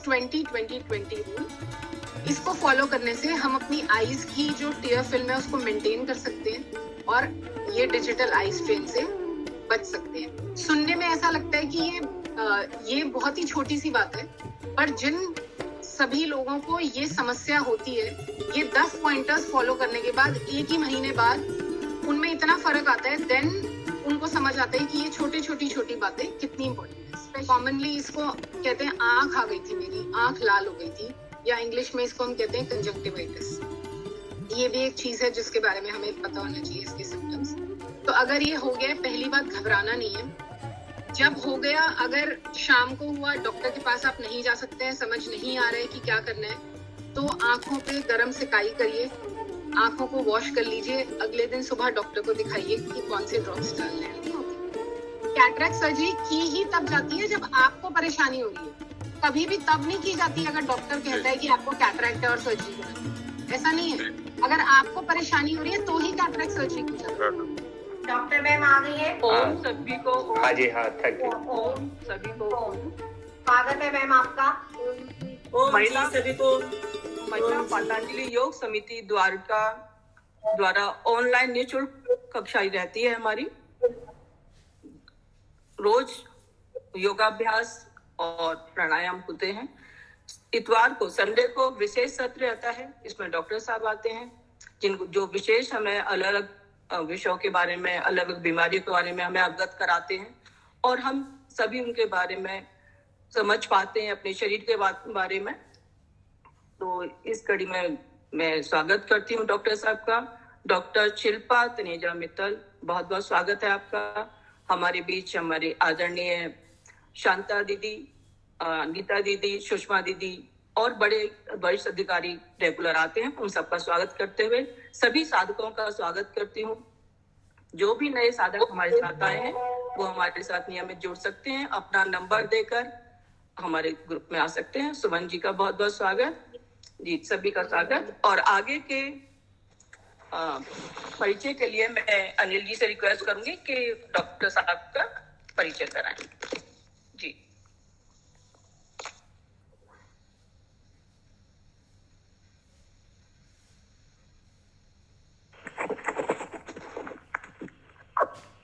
20-20-20 rule, इसको follow करने से हम अपनी आईज की जो टीयर फिल्म है उसको मेंटेन कर सकते हैं और ये डिजिटल आई स्ट्रेन से बच सकते हैं। सुनने में ऐसा लगता है कि ये बहुत ही छोटी सी बात है, पर जिन सभी लोगों को ये समस्या होती है, ये 10 पॉइंटर्स फॉलो करने के बाद 1 ही महीने बाद उनमें इतना फर्क आता है, देन उनको समझ आता है कि ये छोटी बातें कितनी इंपॉर्टेंट है। कॉमनली इसको कहते हैं आंख आ गई थी, मेरी आंख लाल हो गई थी, या इंग्लिश में इसको हम कहते हैं कंजक्टिवाइटिस। ये भी एक चीज है जिसके बारे में हमें पता होना चाहिए, इसके सिम्टम्स। तो अगर ये हो गया, पहली बात घबराना नहीं है। जब हो गया, अगर शाम को हुआ, डॉक्टर के पास आप नहीं जा सकते हैं, समझ नहीं आ रहा है कि क्या करना है, तो आंखों पे गर्म सिकाई करिए, आंखों को वॉश कर लीजिए, अगले दिन सुबह डॉक्टर को दिखाइए कि कौन से ड्रॉप्स डालने हैं। कैटरेक्ट सर्जरी की ही तब जाती है जब आपको परेशानी हो रही है, कभी भी तब नहीं की जाती अगर डॉक्टर कहता है कि आपको कैटरेक्ट है और सर्जरी करनी है। ऐसा नहीं है, अगर आपको परेशानी हो रही है तो ही कैटरेक्ट सर्जरी की जाती है। डॉक्टर मैम आ गई है। ओम सभी को। हाँ जी, हाँ, थैंक यू। ओम सभी को। स्वागत है मैम आपका। महिला सभी को। महिला पतंजलि योग समिति द्वारका द्वारा ऑनलाइन निःशुल्क कक्षाएं रहती है हमारी। रोज योगाभ्यास और प्राणायाम होते हैं। इतवार को, संडे को विशेष सत्र रहता है, इसमें डॉक्टर साहब आते हैं जिनको जो विशेष हमें अलग अलग विषयों के बारे में, अलग अलग बीमारियों के बारे में हमें अवगत कराते हैं और हम सभी उनके बारे में समझ पाते हैं, अपने शरीर के बारे में। तो इस कड़ी में मैं स्वागत करती हूँ डॉक्टर साहब का। डॉक्टर शिल्पा तनेजा मित्तल, बहुत बहुत स्वागत है आपका हमारे बीच। हमारे आदरणीय शांता दीदी, गीता दीदी, सुषमा दीदी और बड़े वरिष्ठ अधिकारी रेगुलर आते हैं, उन सबका स्वागत करते हुए सभी साधकों का स्वागत करती हूँ। जो भी नए साधक हमारे साथ आए हैं वो हमारे साथ नियमित जुड़ सकते हैं, अपना नंबर देकर हमारे ग्रुप में आ सकते हैं। सुमन जी का बहुत बहुत स्वागत जी, सभी का स्वागत। और आगे के परिचय के लिए मैं अनिल जी से रिक्वेस्ट करूंगी कि डॉक्टर साहब का परिचय कराएं जी।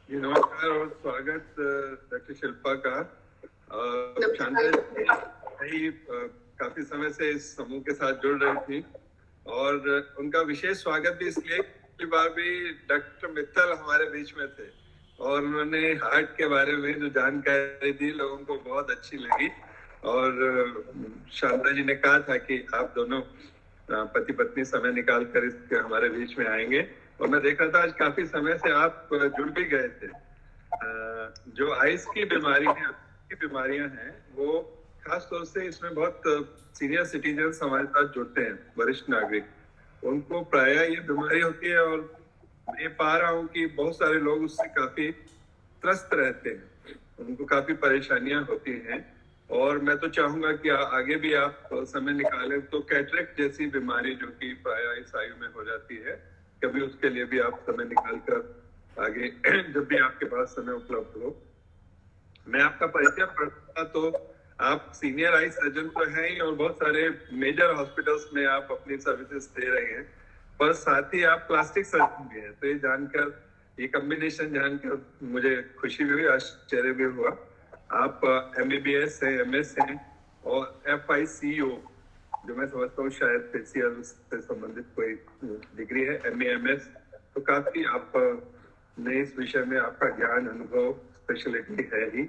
जी नमस्कार और स्वागत डॉक्टर शिल्पा का। काफी समय से इस समूह के साथ जुड़ रही थी और उनका विशेष स्वागत भी इसलिए पिछली बार भी डॉक्टर मित्तल हमारे बीच में थे और उन्होंने हार्ट के बारे में जो जानकारी दी लोगों को बहुत अच्छी लगी। और शांता जी ने कहा था कि आप दोनों पति पत्नी समय निकाल कर इसके हमारे बीच में आएंगे और मैं देख रहा था आज काफी समय से आप जुड़ भी गए थे। जो आइस की बीमारियां हैं वो खास तौर से इसमें बहुत सीनियर सिटीजन्स हमारे साथ जुड़ते हैं, वरिष्ठ नागरिक, उनको प्राय ये बीमारी होती है और मैं पा रहा हूँ कि बहुत सारे लोग उससे काफी त्रस्त रहते हैं, उनको काफी परेशानियां होती हैं। और मैं तो चाहूंगा कि आगे भी आप समय निकालें तो कैटरेक्ट जैसी बीमारी जो कि प्राय इस आयु में हो जाती है, कभी उसके लिए भी आप समय निकाल कर आगे जब भी आपके पास समय उपलब्ध हो। मैं आपका परिचय पढ़ता तो आप सीनियर आई सर्जन तो हैं ही और बहुत सारे मेजर हॉस्पिटल्स में आप अपनी सर्विसेज दे रहे हैं, पर साथ ही आप प्लास्टिक सर्जन भी हैं। तो ये जानकर, ये कॉम्बिनेशन जानकर मुझे खुशी भी हुई, आश्चर्य भी हुआ। आप MBBS हैं, MS हैं और FICO, जो मैं समझता हूँ शायद फेशियल से संबंधित कोई डिग्री है, MEMS। तो काफी आप ने इस विषय में आपका ज्ञान, अनुभव, स्पेशलिटी है ही।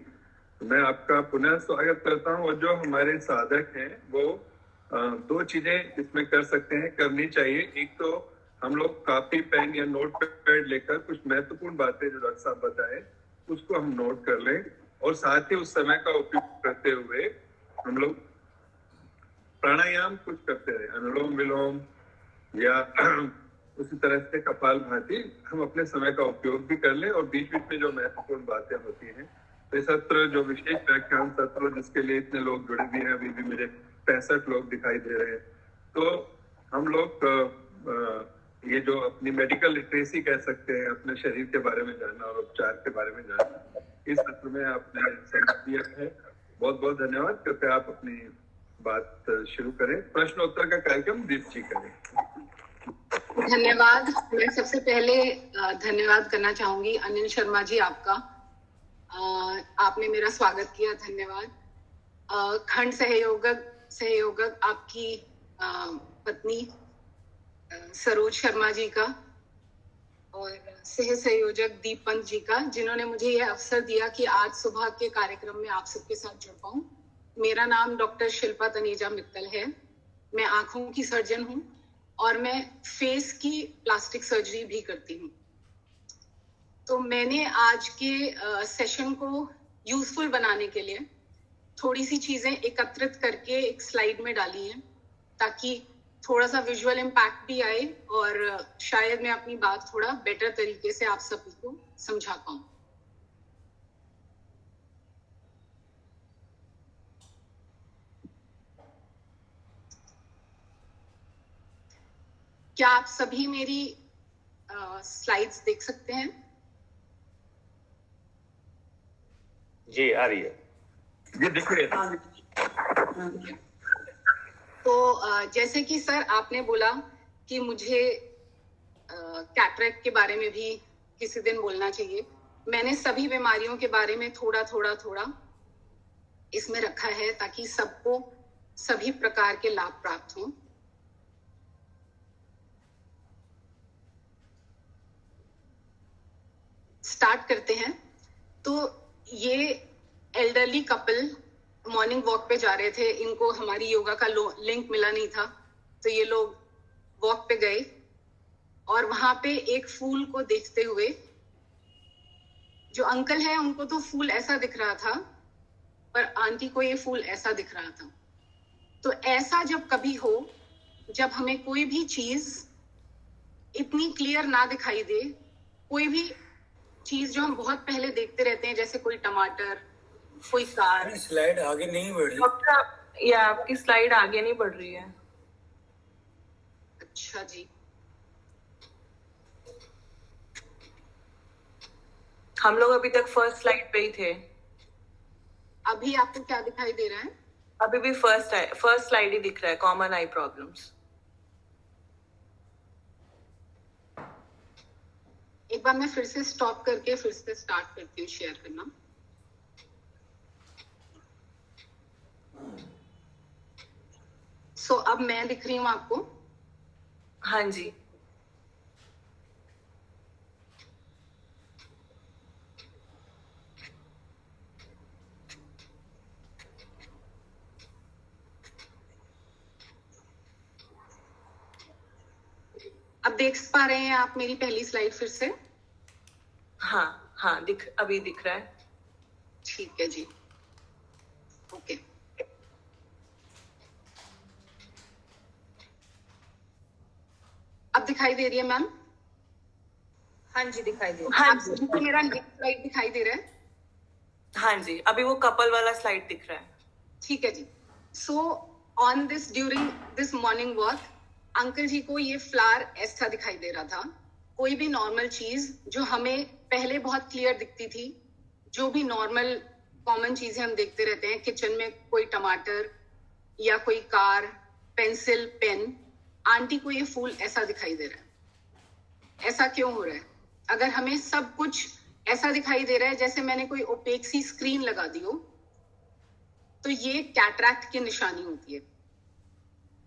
मैं आपका पुनः स्वागत करता हूँ। और जो हमारे साधक हैं वो दो चीजें इसमें कर सकते हैं, करनी चाहिए। एक तो हम लोग कॉपी पेन या नोट पैड लेकर कुछ महत्वपूर्ण बातें जो डॉक्टर साहब बताए उसको हम नोट कर लें और साथ ही उस समय का उपयोग करते हुए हम लोग प्राणायाम कुछ करते रहे, अनुलोम विलोम या उसी तरह से कपाल भाती, हम अपने समय का उपयोग भी कर लें और बीच बीच में जो महत्वपूर्ण बातें होती हैं। तो सत्र जो विशेष व्याख्यान सत्र जिसके लिए इतने लोग जुड़े भी हैं, अभी भी मुझे 65 लोग दिखाई दे रहे हैं। तो हम लोग ये जो अपनी मेडिकल लिटरेसी कह सकते हैं, अपने शरीर के बारे में जानना और उपचार के बारे में जानना, इस सत्र में आपने समय दिया है। बहुत बहुत धन्यवाद। कृपया आप अपनी बात शुरू करें। प्रश्नोत्तर का कार्यक्रम दीप जी करें। धन्यवाद। मैं सबसे पहले धन्यवाद करना चाहूंगी अनिल शर्मा जी आपका। आपने मेरा स्वागत किया, धन्यवाद। खंड सहयोगक आपकी पत्नी सरोज शर्मा जी का और सह संयोजक दीप पंत जी का, जिन्होंने मुझे यह अवसर दिया कि आज सुबह के कार्यक्रम में आप सबके साथ जुड़ पाऊं। मेरा नाम डॉक्टर शिल्पा तनेजा मित्तल है। मैं आंखों की सर्जन हूं और मैं फेस की प्लास्टिक सर्जरी भी करती हूँ। तो मैंने आज के सेशन को यूजफुल बनाने के लिए थोड़ी सी चीजें एकत्रित करके एक स्लाइड में डाली हैं, ताकि थोड़ा सा विजुअल इम्पैक्ट भी आए और शायद मैं अपनी बात थोड़ा बेटर तरीके से आप सभी को समझा पाऊं। क्या आप सभी मेरी स्लाइड्स देख सकते हैं? जी आ रही है। ये दिख रही है। तो जैसे कि सर आपने बोला कि मुझे कैटरेक्ट के बारे में भी किसी दिन बोलना चाहिए। मैंने सभी बीमारियों के बारे में थोड़ा इसमें रखा है, ताकि सबको सभी प्रकार के लाभ प्राप्त हों। स्टार्ट करते हैं। तो ये एल्डरली कपल मॉर्निंग वॉक पे जा रहे थे। इनको हमारी योगा का लिंक मिला नहीं था, तो ये लोग वॉक पे गए और वहां पे एक फूल को देखते हुए, जो अंकल है उनको तो फूल ऐसा दिख रहा था, पर आंटी को ये फूल ऐसा दिख रहा था। तो ऐसा जब कभी हो, जब हमें कोई भी चीज इतनी क्लियर ना दिखाई दे, कोई भी चीज जो हम बहुत पहले देखते रहते हैं, जैसे कोई टमाटर, कोई कार। स्लाइड आगे नहीं बढ़ रही। या आपकी स्लाइड आगे नहीं बढ़ रही है। अच्छा जी, हम लोग अभी तक फर्स्ट स्लाइड पे ही थे। अभी आपको क्या दिखाई दे रहा है? अभी भी फर्स्ट स्लाइड ही दिख रहा है, कॉमन आई प्रॉब्लम्स। एक बार मैं फिर से स्टॉप करके फिर से स्टार्ट करती हूँ शेयर करना। सो अब मैं दिख रही हूँ आपको? हाँ जी। अब देख पा रहे हैं आप मेरी पहली स्लाइड फिर से? हाँ अभी दिख रहा है। ठीक है जी, ओके। अब दिखाई दे रही है मैम? हाँ जी दिखाई दे हाँ आप सभी को मेरा नेक्स्ट स्लाइड दिखाई दे रहा है? हाँ जी, अभी वो कपल वाला स्लाइड दिख रहा है। ठीक है जी। So on this during this morning walk, uncle ji को ये फ्लावर ऐसा दिखाई दे रहा था। कोई भी नॉर्मल चीज जो हमें पहले बहुत क्लियर दिखती थी, जो भी नॉर्मल कॉमन चीजें हम देखते रहते हैं किचन में, कोई टमाटर या कोई कार, पेंसिल, पेन, आंटी को ये फूल ऐसा दिखाई दे रहा है। ऐसा क्यों हो रहा है? अगर हमें सब कुछ ऐसा दिखाई दे रहा है जैसे मैंने कोई ओपेक सी स्क्रीन लगा दी हो, तो ये कैटरैक्ट की निशानी होती है।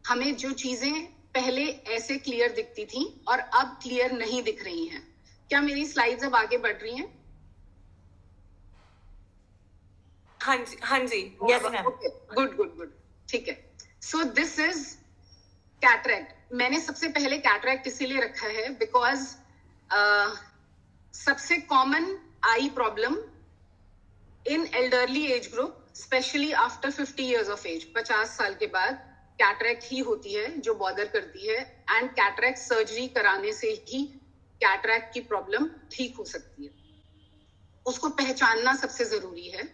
हमें जो चीजें पहले ऐसे क्लियर दिखती थी और अब क्लियर नहीं दिख रही हैं। क्या मेरी स्लाइड्स अब आगे बढ़ रही हैं? हाँ जी यस मैम। गुड, ठीक है। So this is cataract. मैंने सबसे पहले कैटरैक्ट इसीलिए रखा है बिकॉज सबसे common I problem in elderly age group, specially after 50 years of age, 50 साल के बाद कैटरैक्ट ही होती है जो बॉदर करती है। एंड कैटरैक्ट सर्जरी कराने से ही कैटरैक्ट की प्रॉब्लम ठीक हो सकती है। उसको पहचानना सबसे जरूरी है,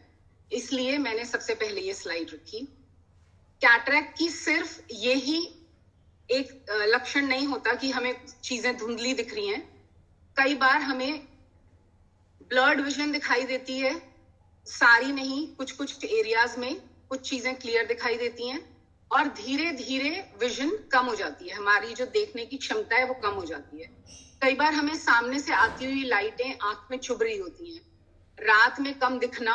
इसलिए मैंने सबसे पहले ये स्लाइड रखी। कैटरैक्ट की सिर्फ यही एक लक्षण नहीं होता कि हमें चीजें धुंधली दिख रही हैं। कई बार हमें ब्लर्ड विजन दिखाई देती है, सारी नहीं, कुछ एरियाज में कुछ चीजें क्लियर दिखाई देती हैं, और धीरे धीरे विजन कम हो जाती है, हमारी जो देखने की क्षमता है वो कम हो जाती है। कई बार हमें सामने से आती हुई लाइटें आंख में चुभ रही होती हैं, रात में कम दिखना,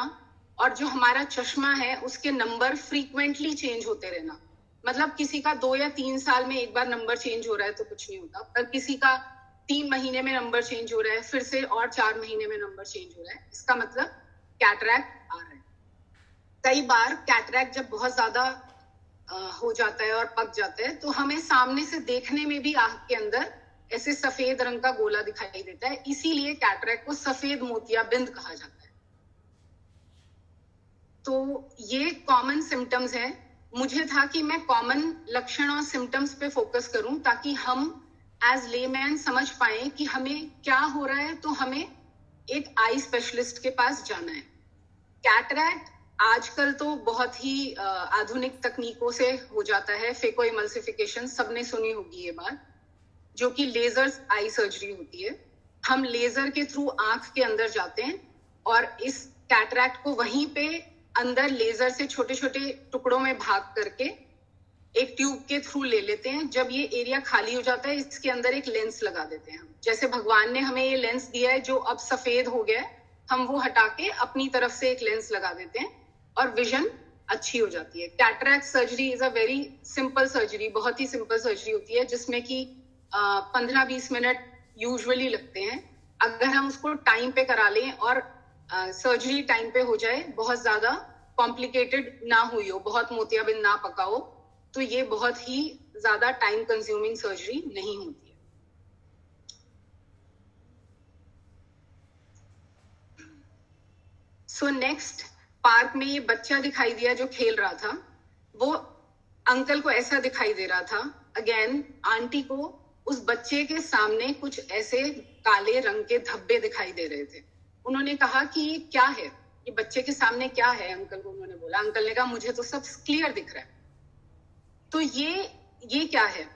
और जो हमारा चश्मा है उसके नंबर फ्रीक्वेंटली चेंज होते रहना। मतलब किसी का 2 या 3 साल में एक बार नंबर चेंज हो रहा है तो कुछ नहीं होता, पर किसी का 3 महीने में नंबर चेंज हो रहा है, फिर से और 4 महीने में नंबर चेंज हो रहा है, इसका मतलब कैटरैक्ट आ रहा है। कई बार कैटरैक्ट जब बहुत ज्यादा हो जाता है और पक जाता है तो हमें सामने से देखने में भी आंख के अंदर ऐसे सफेद रंग का गोला दिखाई देता है, इसीलिए कैटरैक्ट को सफेद मोतियाबिंद कहा जाता है। तो ये कॉमन सिम्टम्स है। मुझे था कि मैं कॉमन लक्षण और सिम्टम्स पे फोकस करूं ताकि हम एज लेमैन समझ पाए कि हमें क्या हो रहा है, तो हमें एक आई स्पेशलिस्ट के पास जाना है। कैटरैक्ट आजकल तो बहुत ही आधुनिक तकनीकों से हो जाता है, फेको इमल्सिफिकेशन, सबने सुनी होगी ये बात, जो कि लेजर आई सर्जरी होती है। हम लेजर के थ्रू आंख के अंदर जाते हैं और इस कैटरैक्ट को वहीं पे अंदर लेजर से छोटे छोटे टुकड़ों में भाग करके एक ट्यूब के थ्रू ले लेते हैं। जब ये एरिया खाली हो जाता है इसके अंदर एक लेंस लगा देते हैं हम, जैसे भगवान ने हमें ये लेंस दिया है जो अब सफेद हो गया है, हम वो हटा के अपनी तरफ से एक लेंस लगा देते हैं और विजन अच्छी हो जाती है। Cataract surgery is a very simple surgery, बहुत ही सिंपल सर्जरी होती है जिसमें कि 15-20 मिनट यूजुअली लगते हैं। अगर हम उसको टाइम पे करा लें और सर्जरी टाइम पे हो जाए, बहुत ज्यादा कॉम्प्लिकेटेड ना हुई हो, बहुत मोतियाबिंद ना पका हो, तो ये बहुत ही ज्यादा टाइम कंज्यूमिंग सर्जरी नहीं होती है। सो नेक्स्ट, पार्क में ये बच्चा दिखाई दिया जो खेल रहा था, वो अंकल को ऐसा दिखाई दे रहा था। अगेन आंटी को उस बच्चे के सामने कुछ ऐसे काले रंग के धब्बे दिखाई दे रहे थे। उन्होंने कहा कि ये क्या है, ये बच्चे के सामने क्या है, अंकल को उन्होंने बोला। अंकल ने कहा मुझे तो सब क्लियर दिख रहा है। तो ये क्या है?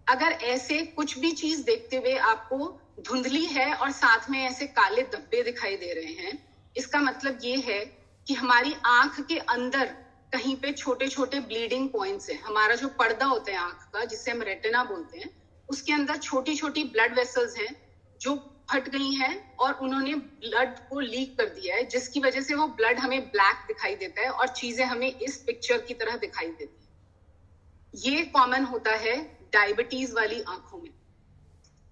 अगर ऐसे कुछ भी चीज देखते हुए आपको धुंधली है और साथ में ऐसे काले धब्बे दिखाई दे रहे हैं, इसका मतलब ये है कि हमारी आंख के अंदर कहीं पे छोटे छोटे ब्लीडिंग पॉइंट्स हैं। हमारा जो पर्दा होता है आंख का, जिसे हम रेटिना बोलते हैं, उसके अंदर छोटी छोटी ब्लड वेसल्स हैं जो फट गई हैं और उन्होंने ब्लड को लीक कर दिया है, जिसकी वजह से वो ब्लड हमें ब्लैक दिखाई देता है और चीजें हमें इस पिक्चर की तरह दिखाई देती है। ये कॉमन होता है डायबिटीज वाली आंखों में,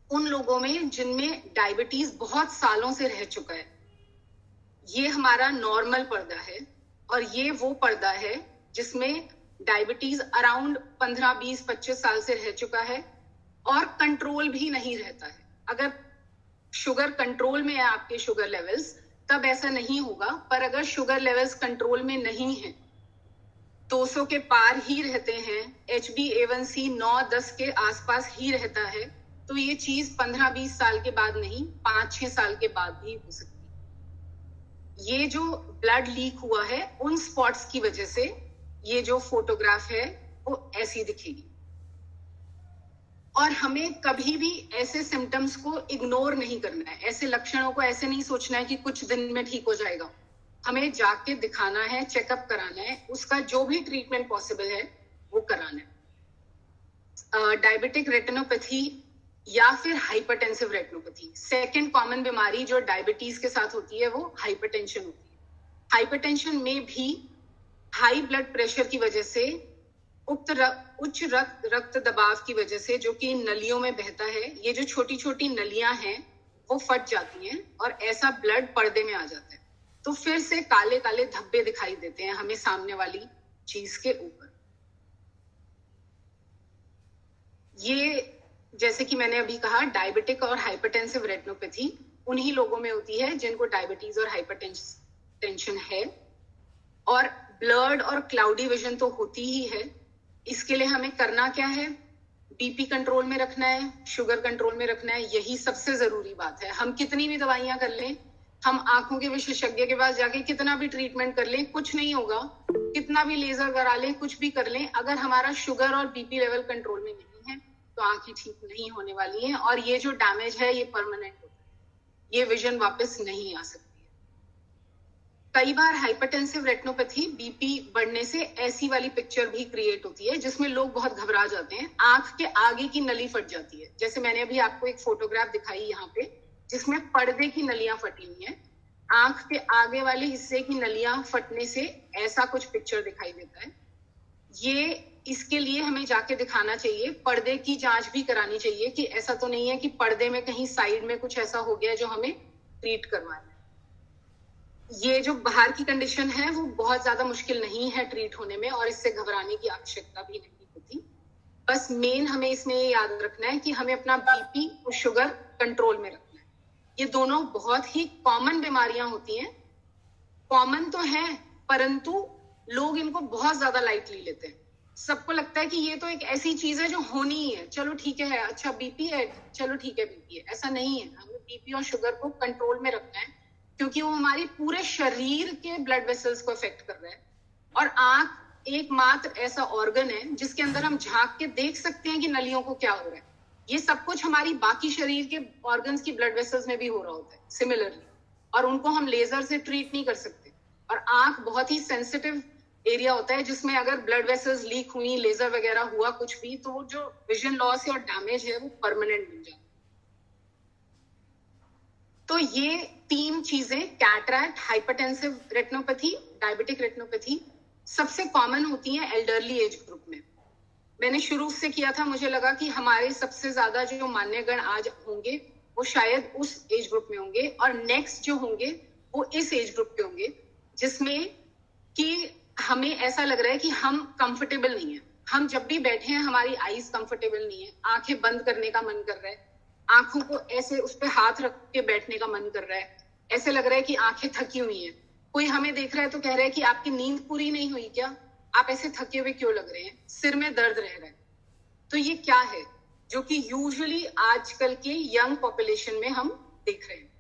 उन लोगों में जिनमें डायबिटीज बहुत सालों से रह चुका है। ये हमारा नॉर्मल पर्दा है और ये वो पर्दा है जिसमें डायबिटीज अराउंड 15, 20, 25 साल से रह चुका है और कंट्रोल भी नहीं रहता है। अगर शुगर कंट्रोल में है, आपके शुगर लेवल्स, तब ऐसा नहीं होगा, पर अगर शुगर लेवल्स कंट्रोल में नहीं है, 200 के पार ही रहते हैं, HbA1c 9-10 के आसपास ही रहता है, तो ये चीज 15-20 साल के बाद नहीं, 5-6 साल के बाद भी हो सकती है। ये जो ब्लड लीक हुआ है उन स्पॉट्स की वजह से ये जो फोटोग्राफ है वो ऐसी दिखेगी। और हमें कभी भी ऐसे सिम्टम्स को इग्नोर नहीं करना है, ऐसे लक्षणों को ऐसे नहीं सोचना है कि कुछ दिन में ठीक हो जाएगा। हमें जाके दिखाना है, चेकअप कराना है, उसका जो भी ट्रीटमेंट पॉसिबल है वो कराना है। डायबिटिक रेटिनोपैथी या फिर हाइपरटेंसिव रेटिनोपैथी, सेकंड कॉमन बीमारी जो डायबिटीज के साथ होती है वो हाइपरटेंशन होती है। हाइपरटेंशन में भी हाई ब्लड प्रेशर की वजह से, उच्च रक्त दबाव की वजह से, जो कि नलियों में बहता है, ये जो छोटी छोटी नलियां हैं वो फट जाती हैं और ऐसा ब्लड पर्दे में आ जाता है, तो फिर से काले काले धब्बे दिखाई देते हैं हमें सामने वाली चीज के ऊपर। ये जैसे कि मैंने अभी कहा, डायबिटिक और हाइपरटेंसिव रेटिनोपैथी उन्हीं लोगों में होती है जिनको डायबिटीज और हाइपरटेंशन है। और ब्लर्ड और क्लाउडी विजन तो होती ही है। इसके लिए हमें करना क्या है? बीपी कंट्रोल में रखना है, शुगर कंट्रोल में रखना है, यही सबसे जरूरी बात है। हम कितनी भी दवाइयां कर लें, हम आंखों के विशेषज्ञ के पास जाके कितना भी ट्रीटमेंट कर लें, कुछ नहीं होगा। कितना भी लेजर करा लें, कुछ भी कर लें, अगर हमारा शुगर और बीपी लेवल कंट्रोल में नहीं है तो आंखें ठीक नहीं होने वाली हैं और ये जो डैमेज है ये परमानेंट होता है, ये विजन वापस नहीं आ सकती है। कई बार हाइपरटेंसिव रेटिनोपैथी बीपी बढ़ने से ऐसी वाली पिक्चर भी क्रिएट होती है जिसमें लोग बहुत घबरा जाते हैं, आंख के आगे की नली फट जाती है। जैसे मैंने अभी आपको एक फोटोग्राफ दिखाई यहाँ पे जिसमें पर्दे की नलियां फटी हुई हैं, आंख के आगे वाले हिस्से की नलियां फटने से ऐसा कुछ पिक्चर दिखाई देता है। ये इसके लिए हमें जाके दिखाना चाहिए, पर्दे की जांच भी करानी चाहिए कि ऐसा तो नहीं है कि पर्दे में कहीं साइड में कुछ ऐसा हो गया जो हमें ट्रीट करवाना है। ये जो बाहर की कंडीशन है वो बहुत ज्यादा मुश्किल नहीं है ट्रीट होने में और इससे घबराने की आवश्यकता भी नहीं होती। बस मेन हमें इसमें ये याद रखना है कि हमें अपना बीपी और शुगर कंट्रोल में रखना है। ये दोनों बहुत ही कॉमन बीमारियां होती हैं, कॉमन तो है परंतु लोग इनको बहुत ज्यादा लाइटली लेते हैं। सबको लगता है कि ये तो एक ऐसी चीज है जो होनी ही है, चलो ठीक है, अच्छा बीपी है, चलो ठीक है बीपी है। ऐसा नहीं है, हमें बीपी और शुगर को कंट्रोल में रखना है क्योंकि वो हमारे पूरे शरीर के ब्लड वेसल्स को अफेक्ट कर रहा है। और आंख एकमात्र ऐसा ऑर्गन है जिसके अंदर हम झांक के देख सकते हैं कि नलियों को क्या हो रहा है। ये सब कुछ हमारी बाकी शरीर के ऑर्गन्स की ब्लड वेसल्स में भी हो रहा होता है सिमिलरली, और उनको हम लेजर से ट्रीट नहीं कर सकते। और आंख बहुत ही सेंसिटिव एरिया होता है जिसमें अगर ब्लड वेसल्स लीक हुई, लेजर वगैरह हुआ कुछ भी, तो वो जो विजन लॉस और डैमेज है वो परमानेंट बन जाता है। तो ये 3 चीजें, cataract, hypertensive retinopathy, diabetic retinopathy, सबसे कॉमन होती हैं एल्डरली एज ग्रुप में। मैंने शुरू से किया था, मुझे लगा कि हमारे सबसे ज्यादा जो मान्यगण आज होंगे वो शायद उस एज ग्रुप में होंगे और नेक्स्ट जो होंगे वो इस एज ग्रुप के होंगे जिसमें कि हमें ऐसा लग रहा है कि हम कंफर्टेबल नहीं है। हम जब भी बैठे हैं हमारी आईज कंफर्टेबल नहीं है, आंखें बंद करने का मन कर रहा है, आंखों को ऐसे उस पे हाथ रख के बैठने का मन कर रहा है, ऐसे लग रहा है कि आंखें थकी हुई हैं। कोई हमें देख रहा है तो कह रहा है कि आपकी नींद पूरी नहीं हुई क्या, आप ऐसे थके हुए क्यों लग रहे हैं, सिर में दर्द रह रहा है। तो ये क्या है जो कि यूजुअली आजकल के यंग पॉपुलेशन में हम देख रहे हैं।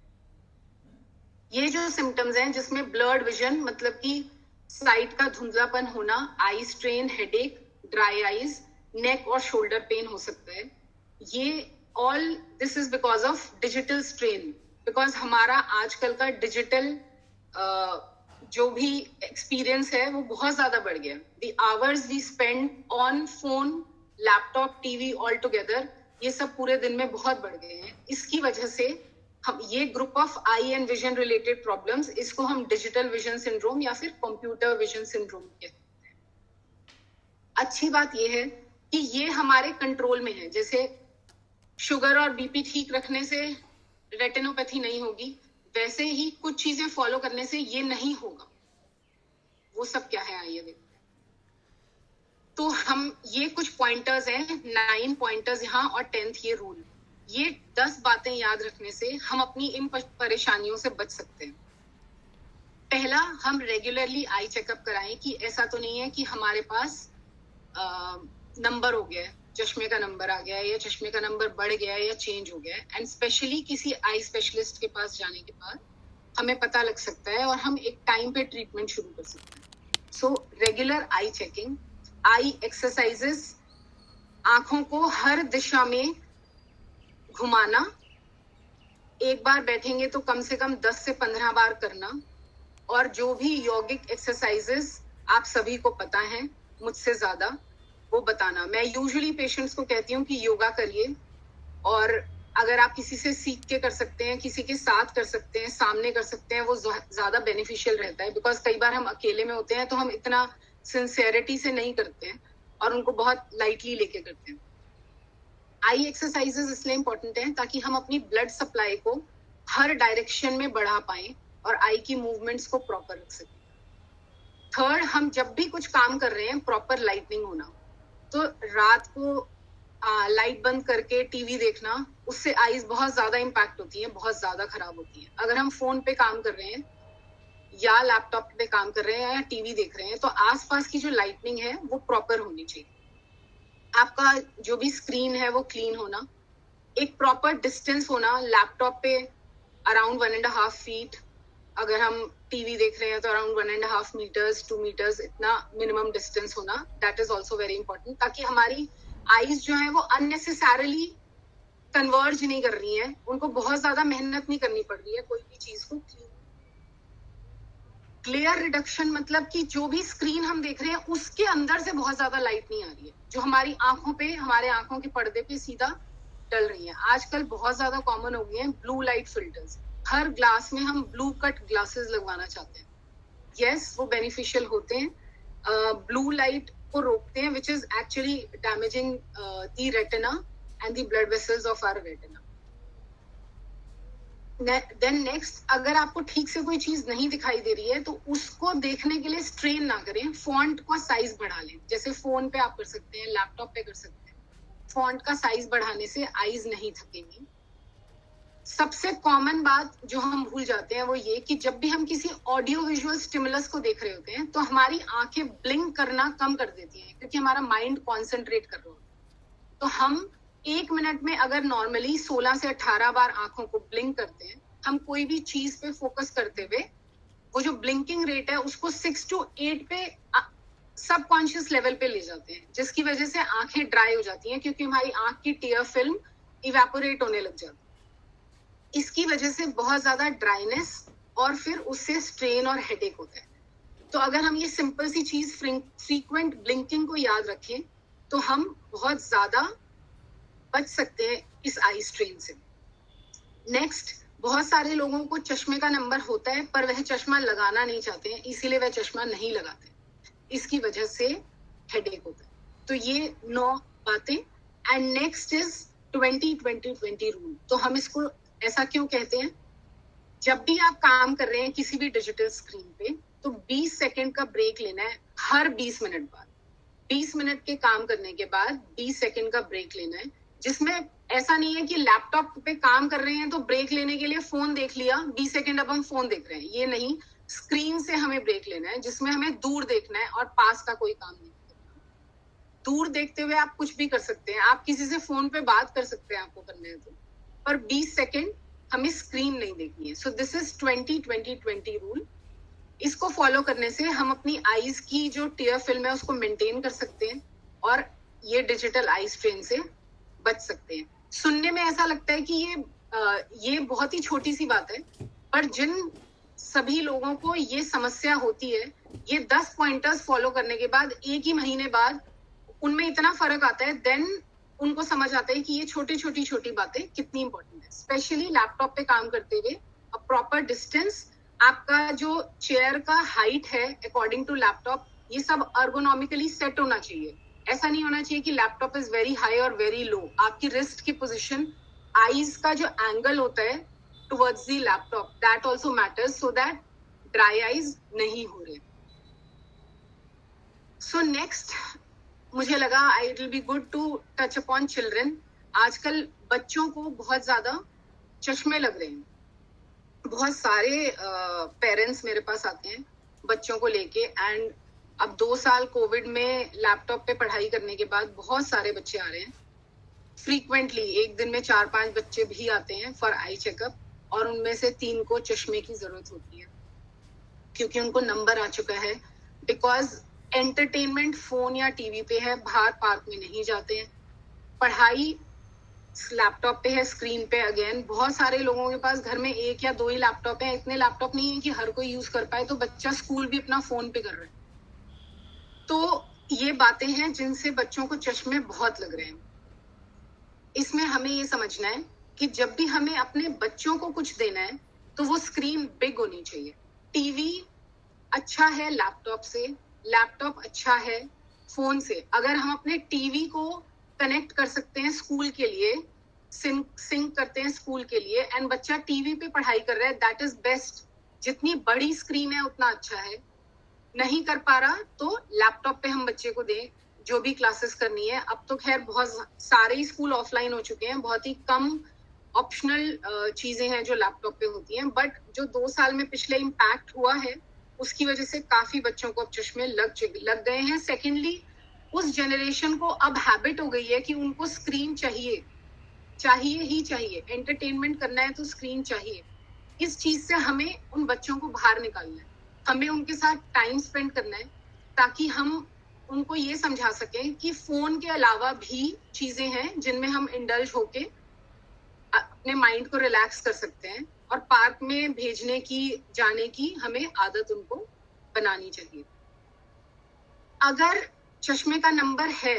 ये जो सिम्टम्स हैं जिसमें ब्लर्ड विजन मतलब कि साइट का धुंधलापन होना, eye strain, headache, dry eyes, neck और शोल्डर पेन हो सकता है। ये all this is because of digital strain, because हमारा आजकल का डिजिटल जो भी एक्सपीरियंस है वो बहुत ज्यादा बढ़ गया। The hours we spend on phone, laptop, TV all together, ये सब पूरे दिन में बहुत बढ़ गए हैं। इसकी वजह से हम ये group of I and vision related problems, इसको हम डिजिटल विजन सिंड्रोम या फिर कंप्यूटर विजन सिंड्रोम कहते हैं। अच्छी बात ये है कि ये हमारे कंट्रोल में है। जैसे शुगर और बीपी ठीक रखने से रेटिनोपैथी नहीं होगी, वैसे ही कुछ चीजें फॉलो करने से ये नहीं होगा। वो सब क्या है आइए देखते हैं। तो हम ये कुछ पॉइंटर्स हैं, 9 पॉइंटर्स यहाँ और 10th ये रूल। ये 10 बातें याद रखने से हम अपनी इन परेशानियों से बच सकते हैं। पहला, हम रेगुलरली आई चेकअप कराएं कि ऐसा तो नहीं है कि हमारे पास नंबर हो गया है, चश्मे का नंबर आ गया है या चश्मे का नंबर बढ़ गया है या चेंज हो गया है। एंड स्पेशली किसी आई स्पेशलिस्ट के पास जाने के बाद हमें पता लग सकता है और हम एक टाइम पे ट्रीटमेंट शुरू कर सकते हैं। सो रेगुलर आई चेकिंग, आई एक्सरसाइजेस, आंखों को हर दिशा में घुमाना, एक बार बैठेंगे तो कम से कम 10 से 15 बार करना, और जो भी यौगिक एक्सरसाइजेस आप सभी को पता है मुझसे ज्यादा, वो बताना। मैं यूजुअली पेशेंट्स को कहती हूँ कि योगा करिए, और अगर आप किसी से सीख के कर सकते हैं, किसी के साथ कर सकते हैं, सामने कर सकते हैं, वो ज्यादा बेनिफिशियल रहता है। बिकॉज कई बार हम अकेले में होते हैं तो हम इतना सिंसियरिटी से नहीं करते हैं और उनको बहुत लाइटली लेके करते हैं। आई एक्सरसाइजेस इसलिए इंपॉर्टेंट है ताकि हम अपनी ब्लड सप्लाई को हर डायरेक्शन में बढ़ा पाएं और आई की मूवमेंट्स को प्रॉपर रख सकें। थर्ड, हम जब भी कुछ काम कर रहे हैं प्रॉपर लाइटनिंग होना। तो रात को लाइट बंद करके टीवी देखना, उससे आईज बहुत ज्यादा इम्पैक्ट होती है, बहुत ज्यादा खराब होती है। अगर हम फोन पे काम कर रहे हैं या लैपटॉप पे काम कर रहे हैं या टीवी देख रहे हैं तो आसपास की जो लाइटनिंग है वो प्रॉपर होनी चाहिए। आपका जो भी स्क्रीन है वो क्लीन होना, एक प्रॉपर डिस्टेंस होना, लैपटॉप पे अराउंड 1.5 फीट, अगर हम टीवी देख रहे हैं तो अराउंड 1.5 मीटर्स, 2 मीटर्स, इतना मिनिमम डिस्टेंस होना, that is also very important, ताकि हमारी आईज जो है वो अननेसेसरली कन्वर्ज नहीं कर रही है, उनको बहुत ज्यादा मेहनत नहीं करनी पड़ रही है कोई भी चीज को ग्लेयर रिडक्शन मतलब कि जो भी स्क्रीन हम देख रहे हैं उसके अंदर से बहुत ज्यादा लाइट नहीं आ रही है, जो हमारी आंखों पे, हमारे आंखों के पर्दे पे सीधा डल रही है। आजकल बहुत ज्यादा कॉमन हो गए हैं ब्लू लाइट फिल्टर्स। हर ग्लास में हम ब्लू कट ग्लासेस लगवाना चाहते हैं। यस, वो बेनिफिशियल होते हैं, ब्लू लाइट को रोकते हैं, which is actually damaging the retina and the blood vessels of our retina. Then next, अगर आपको ठीक से कोई चीज नहीं दिखाई दे रही है तो उसको देखने के लिए स्ट्रेन ना करें, फॉन्ट का साइज बढ़ा लें। जैसे फोन पे आप कर सकते हैं, लैपटॉप पे कर सकते हैं। फॉन्ट का साइज बढ़ाने से आईज नहीं थकेंगी। सबसे कॉमन बात जो हम भूल जाते हैं वो ये कि जब भी हम किसी ऑडियो विजुअल स्टिमुलस को देख रहे होते हैं तो हमारी आंखें ब्लिंक करना कम कर देती हैं, क्योंकि हमारा माइंड कॉन्सेंट्रेट कर रहा होता है। तो हम 1 मिनट में अगर नॉर्मली 16 से 18 बार आंखों को ब्लिंक करते हैं, हम कोई भी चीज पे फोकस करते हुए वो जो ब्लिंकिंग रेट है उसको 6 to 8 पे सबकॉन्शियस लेवल पे ले जाते हैं, जिसकी वजह से आंखें ड्राई हो जाती हैं, क्योंकि हमारी आंख की टीयर फिल्म इवेपोरेट होने लग जाती है। इसकी वजह से बहुत ज्यादा ड्राइनेस और फिर उससे स्ट्रेन और हेडेक होता है। तो अगर हम ये सिंपल सी चीज फ्रीक्वेंट ब्लिंकिंग को याद रखें तो हम बहुत ज्यादा बच सकते हैं इस आई स्ट्रेन से। नेक्स्ट, बहुत सारे लोगों को चश्मे का नंबर होता है पर वह चश्मा लगाना नहीं चाहते हैं, इसीलिए वह चश्मा नहीं लगाते। इसकी वजह से हेडेक होता है। तो ये 9 बातें। And next is 20-20-20 rule. तो हम इसको ऐसा क्यों कहते हैं? जब भी आप काम कर रहे हैं किसी भी डिजिटल स्क्रीन पे तो 20 सेकंड का ब्रेक लेना है हर 20 मिनट बाद। 20 मिनट के काम करने के बाद 20 सेकंड का ब्रेक लेना है, जिसमें ऐसा नहीं है कि लैपटॉप पे काम कर रहे हैं तो ब्रेक लेने के लिए फोन देख लिया, 20 सेकंड अब हम फोन देख रहे हैं। ये नहीं, स्क्रीन से हमें ब्रेक लेना है, जिसमें हमें दूर देखना है और पास का कोई काम नहीं करना। दूर देखते हुए आप कुछ भी कर सकते हैं, आप किसी से फोन पे बात कर सकते हैं आपको करना है तो, पर 20 सेकंड हमें स्क्रीन नहीं देखनी है। So this is 20-20-20 rule. इसको फॉलो करने से हम अपनी आईज की जो टीयर फिल्म है उसको मेंटेन कर सकते हैं और ये डिजिटल आई स्ट्रेन से बच सकते हैं। सुनने में ऐसा लगता है कि ये बहुत ही छोटी सी बात है, पर जिन सभी लोगों को ये समस्या होती है, ये 10 पॉइंटर्स फॉलो करने के बाद 1 ही महीने बाद उनमें इतना फर्क आता है, देन उनको समझ आता है कि ये छोटी बातें कितनी इंपॉर्टेंट है। स्पेशली लैपटॉप पे काम करते हुए अ प्रॉपर डिस्टेंस, आपका जो चेयर का हाइट है अकॉर्डिंग टू लैपटॉप, ये सब अर्गोनॉमिकली सेट होना चाहिए। ऐसा नहीं होना चाहिए कि लैपटॉप इज वेरी हाई और वेरी लो। आपकी रिस्ट की पोजीशन, आईज का जो एंगल होता है towards the laptop, that also matters, so that dry eyes नहीं हो रहे। सो नेक्स्ट, मुझे लगा it will be good to touch upon children. आजकल बच्चों को बहुत ज्यादा चश्मे लग रहे हैं। बहुत सारे पेरेंट्स मेरे पास आते हैं बच्चों को लेके, एंड अब 2 साल कोविड में लैपटॉप पे पढ़ाई करने के बाद बहुत सारे बच्चे आ रहे हैं फ्रीक्वेंटली। एक दिन में 4-5 बच्चे भी आते हैं फॉर आई चेकअप, और उनमें से 3 को चश्मे की जरूरत होती है, क्योंकि उनको नंबर आ चुका है। बिकॉज एंटरटेनमेंट फोन या टीवी पे है, बाहर पार्क में नहीं जाते हैं। पढ़ाई लैपटॉप पे है, स्क्रीन पे। अगेन, बहुत सारे लोगों के पास घर में 1 या 2 ही लैपटॉप है। इतने लैपटॉप नहीं है कि हर कोई यूज कर पाए, तो बच्चा स्कूल भी अपना फोन पे कर रहा है। तो ये बातें हैं जिनसे बच्चों को चश्मे बहुत लग रहे हैं। इसमें हमें ये समझना है कि जब भी हमें अपने बच्चों को कुछ देना है तो वो स्क्रीन बिग होनी चाहिए। टीवी अच्छा है लैपटॉप से, लैपटॉप अच्छा है फोन से। अगर हम अपने टीवी को कनेक्ट कर सकते हैं स्कूल के लिए, सिंक करते हैं स्कूल के लिए, एंड बच्चा टीवी पे पढ़ाई कर रहा है, दैट इज बेस्ट। जितनी बड़ी स्क्रीन है उतना अच्छा है। नहीं कर पा रहा तो लैपटॉप पे हम बच्चे को दें जो भी क्लासेस करनी है। अब तो खैर बहुत सारे ही स्कूल ऑफलाइन हो चुके हैं, बहुत ही कम ऑप्शनल चीजें हैं जो लैपटॉप पे होती हैं, बट जो 2 साल में पिछले इम्पैक्ट हुआ है उसकी वजह से काफी बच्चों को अब चश्मे लग गए हैं। सेकेंडली, उस जनरेशन को अब हैबिट हो गई है कि उनको स्क्रीन चाहिए ही चाहिए। एंटरटेनमेंट करना है तो स्क्रीन चाहिए। इस चीज से हमें उन बच्चों को बाहर निकालना है, हमें उनके साथ टाइम स्पेंड करना है, ताकि हम उनको ये समझा सकें कि फोन के अलावा भी चीजें हैं जिनमें हम इंडल्ज होके अपने माइंड को रिलैक्स कर सकते हैं, और पार्क में जाने की हमें आदत उनको बनानी चाहिए। अगर चश्मे का नंबर है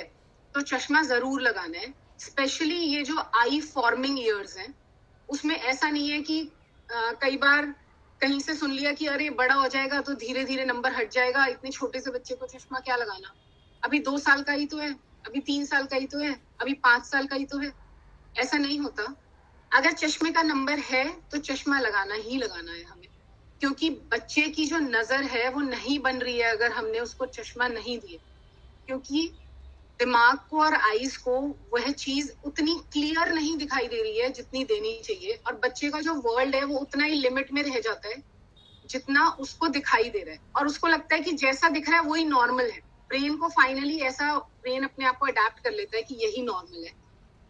तो चश्मा जरूर लगाना है। स्पेशली ये जो आई फॉर्मिंग ईयर्स हैं, उसमें ऐसा नहीं है कि कई बार कहीं से सुन लिया कि अरे बड़ा हो जाएगा तो धीरे धीरे नंबर हट जाएगा, इतने छोटे से बच्चे को चश्मा क्या लगाना, अभी 2 साल का ही तो है, अभी 3 साल का ही तो है, अभी 5 साल का ही तो है। ऐसा नहीं होता। अगर चश्मे का नंबर है तो चश्मा लगाना ही लगाना है हमें, क्योंकि बच्चे की जो नजर है वो नहीं बन रही है अगर हमने उसको चश्मा नहीं दिया, क्योंकि दिमाग को और आईज को वह चीज उतनी क्लियर नहीं दिखाई दे रही है जितनी देनी चाहिए, और बच्चे का जो वर्ल्ड है वो उतना ही लिमिट में रह जाता है जितना उसको दिखाई दे रहा है, और उसको लगता है कि जैसा दिख रहा है वही नॉर्मल है। ब्रेन को फाइनली ऐसा ब्रेन अपने आप को अडेप्ट कर लेता है कि यही नॉर्मल है।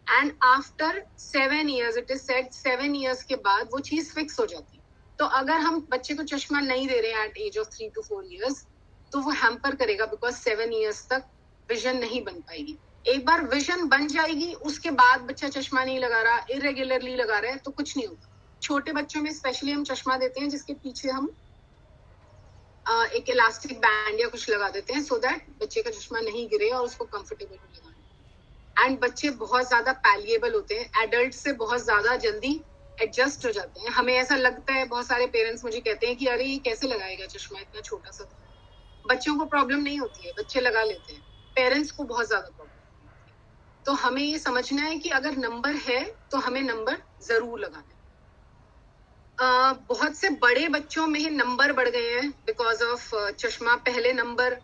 And after 7 years, it is said 7 years के बाद वो चीज फिक्स हो जाती है। तो अगर हम बच्चे को चश्मा नहीं दे रहे हैं eight as of 3 to 4 years, तो वो हैम्पर करेगा, बिकॉज 7 years तक विजन नहीं बन पाएगी। एक बार विजन बन जाएगी उसके बाद बच्चा चश्मा नहीं लगा रहा, इरेगुलरली लगा रहा है, तो कुछ नहीं होगा। छोटे बच्चों में स्पेशली हम चश्मा देते हैं जिसके पीछे हम एक इलास्टिक बैंड या कुछ लगा देते हैं, सो दैट बच्चे का चश्मा नहीं गिरे और उसको कंफर्टेबल लगाना। एंड बच्चे बहुत ज्यादा पैलिएबल होते हैं, एडल्ट से बहुत ज्यादा जल्दी एडजस्ट हो जाते हैं। हमें ऐसा लगता है, बहुत सारे पेरेंट्स मुझे कहते हैं कि अरे ये कैसे लगाएगा चश्मा, इतना छोटा सा। बच्चों को प्रॉब्लम नहीं होती है, बच्चे लगा लेते हैं, पेरेंट्स को बहुत ज्यादा प्रॉब्लम होती है। तो हमें ये समझना है कि अगर नंबर है तो हमें नंबर जरूर लगाना है। बहुत से बड़े बच्चों में नंबर बढ़ गए हैं बिकॉज ऑफ चश्मा। पहले नंबर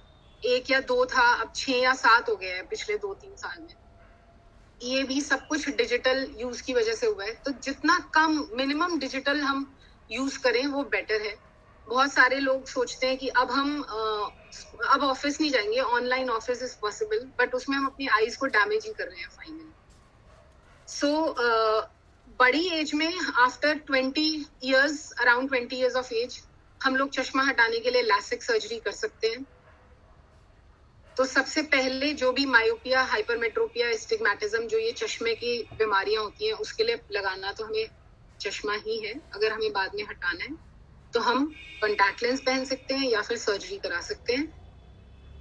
1 या 2 था, अब 6 या 7 हो गया है पिछले 2-3 साल में। ये भी सब कुछ डिजिटल यूज की वजह से हुआ है। तो जितना कम मिनिमम डिजिटल हम यूज करें वो बेटर है। बहुत सारे लोग सोचते हैं कि अब ऑफिस नहीं जाएंगे, online office is possible, but उसमें हम अपनी आईज को डैमेज ही कर रहे हैं फाइनली। सो बड़ी एज में after 20 years, around 20 years of age, हम लोग चश्मा हटाने के लिए लैसिक सर्जरी कर सकते हैं। तो सबसे पहले जो भी मायोपिया, हाइपरमेट्रोपिया, एस्टिग्मेटिज्म, जो ये चश्मे की बीमारियां होती हैं, उसके लिए लगाना तो हमें चश्मा ही है। अगर हमें बाद में हटाना है तो हम कॉन्टैक्ट लेंस पहन सकते हैं या फिर सर्जरी करा सकते हैं,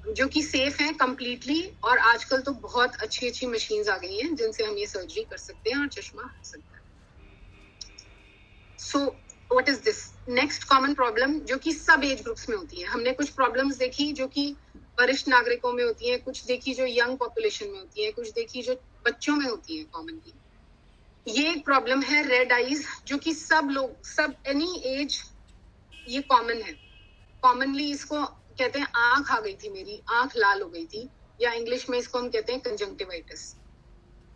जो कि सेफ है कंप्लीटली। और आजकल तो बहुत अच्छी अच्छी मशीन्स आ गई हैं जिनसे हम ये सर्जरी कर सकते हैं और चश्मा हट सकता है। So what is this next common problem जो कि सब एज ग्रुप्स में होती है। हमने कुछ प्रॉब्लम्स देखी जो कि वरिष्ठ नागरिकों में होती है, कुछ देखी जो यंग पॉपुलेशन में होती है, कुछ देखी जो बच्चों में होती है कॉमनली। ये एक प्रॉब्लम है रेड आईज, जो कि सब लोग, सब एनी एज, ये कॉमन है। कॉमनली इसको कहते हैं आंख आ गई थी मेरी, आंख लाल हो गई थी, या इंग्लिश में इसको हम कहते हैं कंजंक्टिवाइटिस।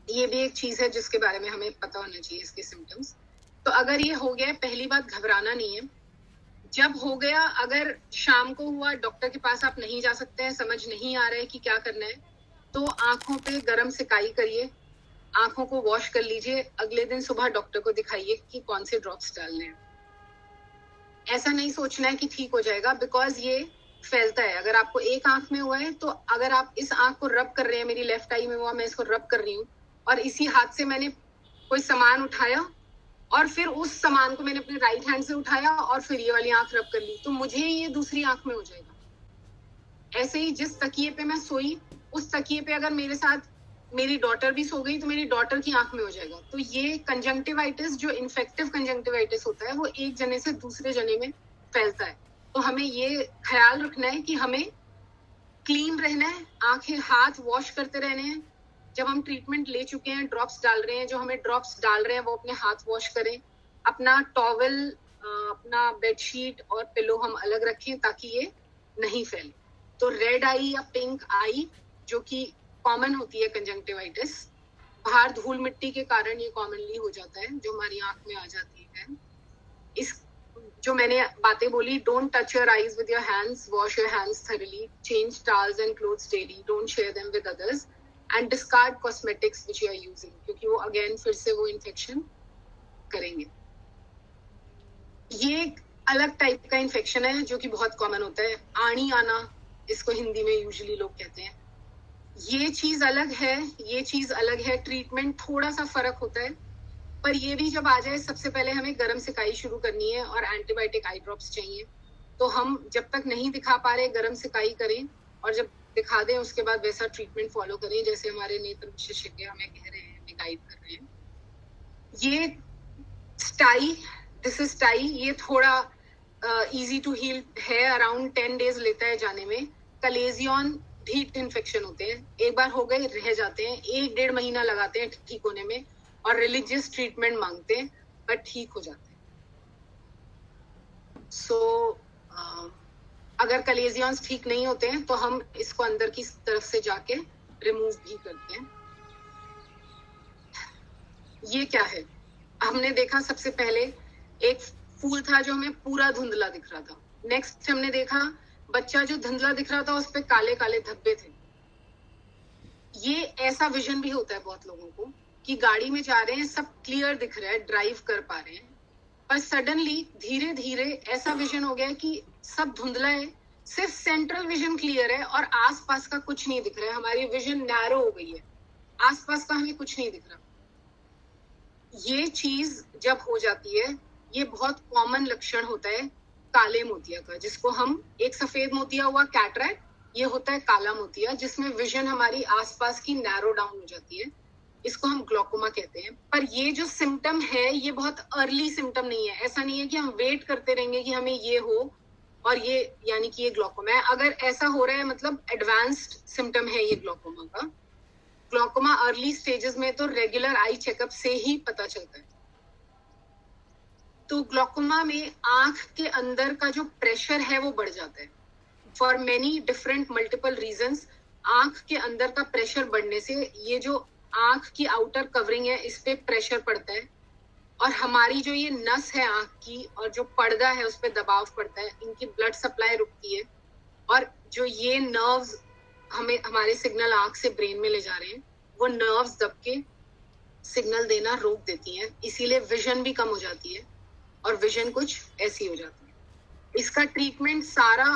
ये भी एक चीज है जिसके बारे में हमें पता होना चाहिए, इसके सिम्टम्स। तो अगर ये हो गया, पहली बात घबराना नहीं है। जब हो गया, अगर शाम को हुआ, डॉक्टर के पास आप नहीं जा सकते हैं, समझ नहीं आ रहा है कि क्या करना है, तो आंखों पे गर्म सिकाई करिए, आंखों को वॉश कर लीजिए, अगले दिन सुबह डॉक्टर को दिखाइए कि कौन से ड्रॉप्स डालने हैं। ऐसा नहीं सोचना है कि ठीक हो जाएगा, बिकॉज ये फैलता है। अगर आपको एक आंख में हुआ है तो अगर आप इस आंख को रब कर रहे हैं, मेरी लेफ्ट आई में हुआ, मैं इसको रब कर रही हूँ, और इसी हाथ से मैंने कोई सामान उठाया और फिर उस सामान को मैंने अपने राइट हैंड से उठाया और फिर ये वाली आंख रब कर ली, तो मुझे ये दूसरी आंख में हो जाएगा। ऐसे ही जिस तकिए पे मैं सोई, उस तकिए पे अगर मेरे साथ मेरी डॉटर भी सो गई तो मेरी डॉटर की आंख में हो जाएगा। तो ये कंजंक्टिवाइटिस, जो इन्फेक्टिव कंजंक्टिवाइटिस होता है, वो एक जने से दूसरे जने में फैलता है। तो हमें ये ख्याल रखना है कि हमें क्लीन रहना है, आंखें, हाथ वॉश करते रहने हैं। जब हम ट्रीटमेंट ले चुके हैं, ड्रॉप्स डाल रहे हैं, जो हमें ड्रॉप्स डाल रहे हैं वो अपने हाथ वॉश करें। अपना टॉवल, अपना बेडशीट और पिलो हम अलग रखें ताकि ये नहीं फैले। तो रेड आई या पिंक आई, जो कि कॉमन होती है कंजंक्टिवाइटिस, बाहर धूल मिट्टी के कारण ये कॉमनली हो जाता है, जो हमारी आंख में आ जाती है। इस जो मैंने बातें बोली, don't touch your eyes with your hands, wash your hands thoroughly, change towels and clothes daily, don't share them with others, and discard cosmetics which you are using, क्योंकि वो अगेन फिर से वो इन्फेक्शन करेंगे। ये एक अलग टाइप का इन्फेक्शन है जो कि बहुत कॉमन होता है, आनी आना इसको हिंदी में यूजुअली लोग कहते हैं। ये चीज अलग है, ये चीज अलग है, ट्रीटमेंट थोड़ा सा फर्क होता है, पर ये भी जब आ जाए, सबसे पहले हमें गर्म सिकाई शुरू करनी है और एंटीबायोटिक आई ड्रॉप्स चाहिए। तो हम जब तक नहीं दिखा पा रहे गर्म सिकाई करें, और जब दिखा दें उसके बाद वैसा ट्रीटमेंट फॉलो करें जैसे हमारे नेत्र विशेषज्ञ हमें कह रहे हैं, गाइड कर रहे हैं। ये स्टाई, दिस इज स्टाई, ये थोड़ा इजी टू हील है, अराउंड 10 डेज लेता है जाने में। कलेजियन हीट इन्फेक्शन होते हैं, एक बार हो गए रह जाते हैं, 1-1.5 महीना लगाते हैं ठीक होने में, और रिलीजियस ट्रीटमेंट मांगते हैं, बट ठीक हो जाते हैं। सो अगर कलेजियंस ठीक नहीं होते हैं तो हम इसको अंदर की तरफ से जाके रिमूव भी करते हैं। ये क्या है? हमने देखा सबसे पहले एक फूल था जो हमें पूरा धुंधला दिख रहा था। नेक्स्ट हमने देखा बच्चा जो धुंधला दिख रहा था उस पे काले काले धब्बे थे। ये ऐसा विजन भी होता है बहुत लोगों को कि गाड़ी में जा रहे हैं, सब क्लियर दिख रहा है, ड्राइव कर पा रहे हैं, पर सडनली धीरे धीरे ऐसा विजन हो गया कि सब धुंधला है, सिर्फ सेंट्रल विजन क्लियर है और आसपास का कुछ नहीं दिख रहा है। हमारी विजन नैरो हो गई है, आसपास का हमें कुछ नहीं दिख रहा। ये चीज जब हो जाती है, ये बहुत कॉमन लक्षण होता है काले मोतिया का, जिसको हम, एक सफेद मोतिया हुआ कैटरैक्ट, ये होता है काला मोतिया जिसमें विजन हमारी आसपास की नैरो डाउन हो जाती है, इसको हम ग्लोकोमा कहते हैं। पर ये जो सिम्टम है ये बहुत अर्ली सिम्टम नहीं है, ऐसा नहीं है कि हम वेट करते रहेंगे कि हमें ये हो और ये यानी कि ये ग्लोकोमा है। अगर ऐसा हो रहा है मतलब एडवांस्ड सिम्टम है ये ग्लोकोमा का। ग्लोकोमा अर्ली स्टेजेस में तो रेगुलर आई चेकअप से ही पता चलता है। तो ग्लोकोमा में आंख के अंदर का जो प्रेशर है वो बढ़ जाता है for many different multiple reasons. आंख के अंदर का प्रेशर बढ़ने से ये जो आंख की आउटर कवरिंग है इस पे प्रेशर पड़ता है, और हमारी जो ये नस है आंख की और जो पर्दा है उस पे दबाव पड़ता है, इनकी ब्लड सप्लाई रुकती है, और जो ये नर्व्स हमें हमारे सिग्नल आंख से ब्रेन में ले जा रहे हैं वो नर्व्स दब के सिग्नल देना रोक देती हैं, इसीलिए विजन भी कम हो जाती है और विजन कुछ ऐसी हो जाती है। इसका ट्रीटमेंट सारा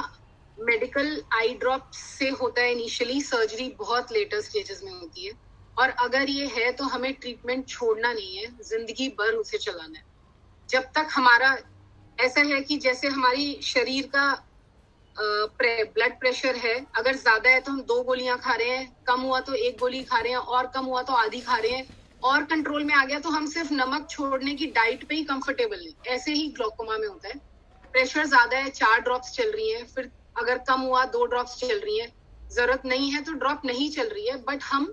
मेडिकल आई ड्रॉप से होता है इनिशियली, सर्जरी बहुत लेटर स्टेजेस में होती है, और अगर ये है तो हमें ट्रीटमेंट छोड़ना नहीं है, जिंदगी भर उसे चलाना है। जब तक हमारा ऐसा है कि जैसे हमारी शरीर का ब्लड प्रेशर है, अगर ज्यादा है तो हम 2 गोलियां खा रहे हैं, कम हुआ तो 1 गोली खा रहे हैं, और कम हुआ तो आधी खा रहे हैं, और कंट्रोल में आ गया तो हम सिर्फ नमक छोड़ने की डाइट पे ही कंफर्टेबल है। ऐसे ही ग्लोकोमा में होता है, प्रेशर ज्यादा है 4 ड्रॉप्स चल रही है, फिर अगर कम हुआ 2 ड्रॉप्स चल रही है, जरूरत नहीं है तो ड्रॉप नहीं चल रही है, बट हम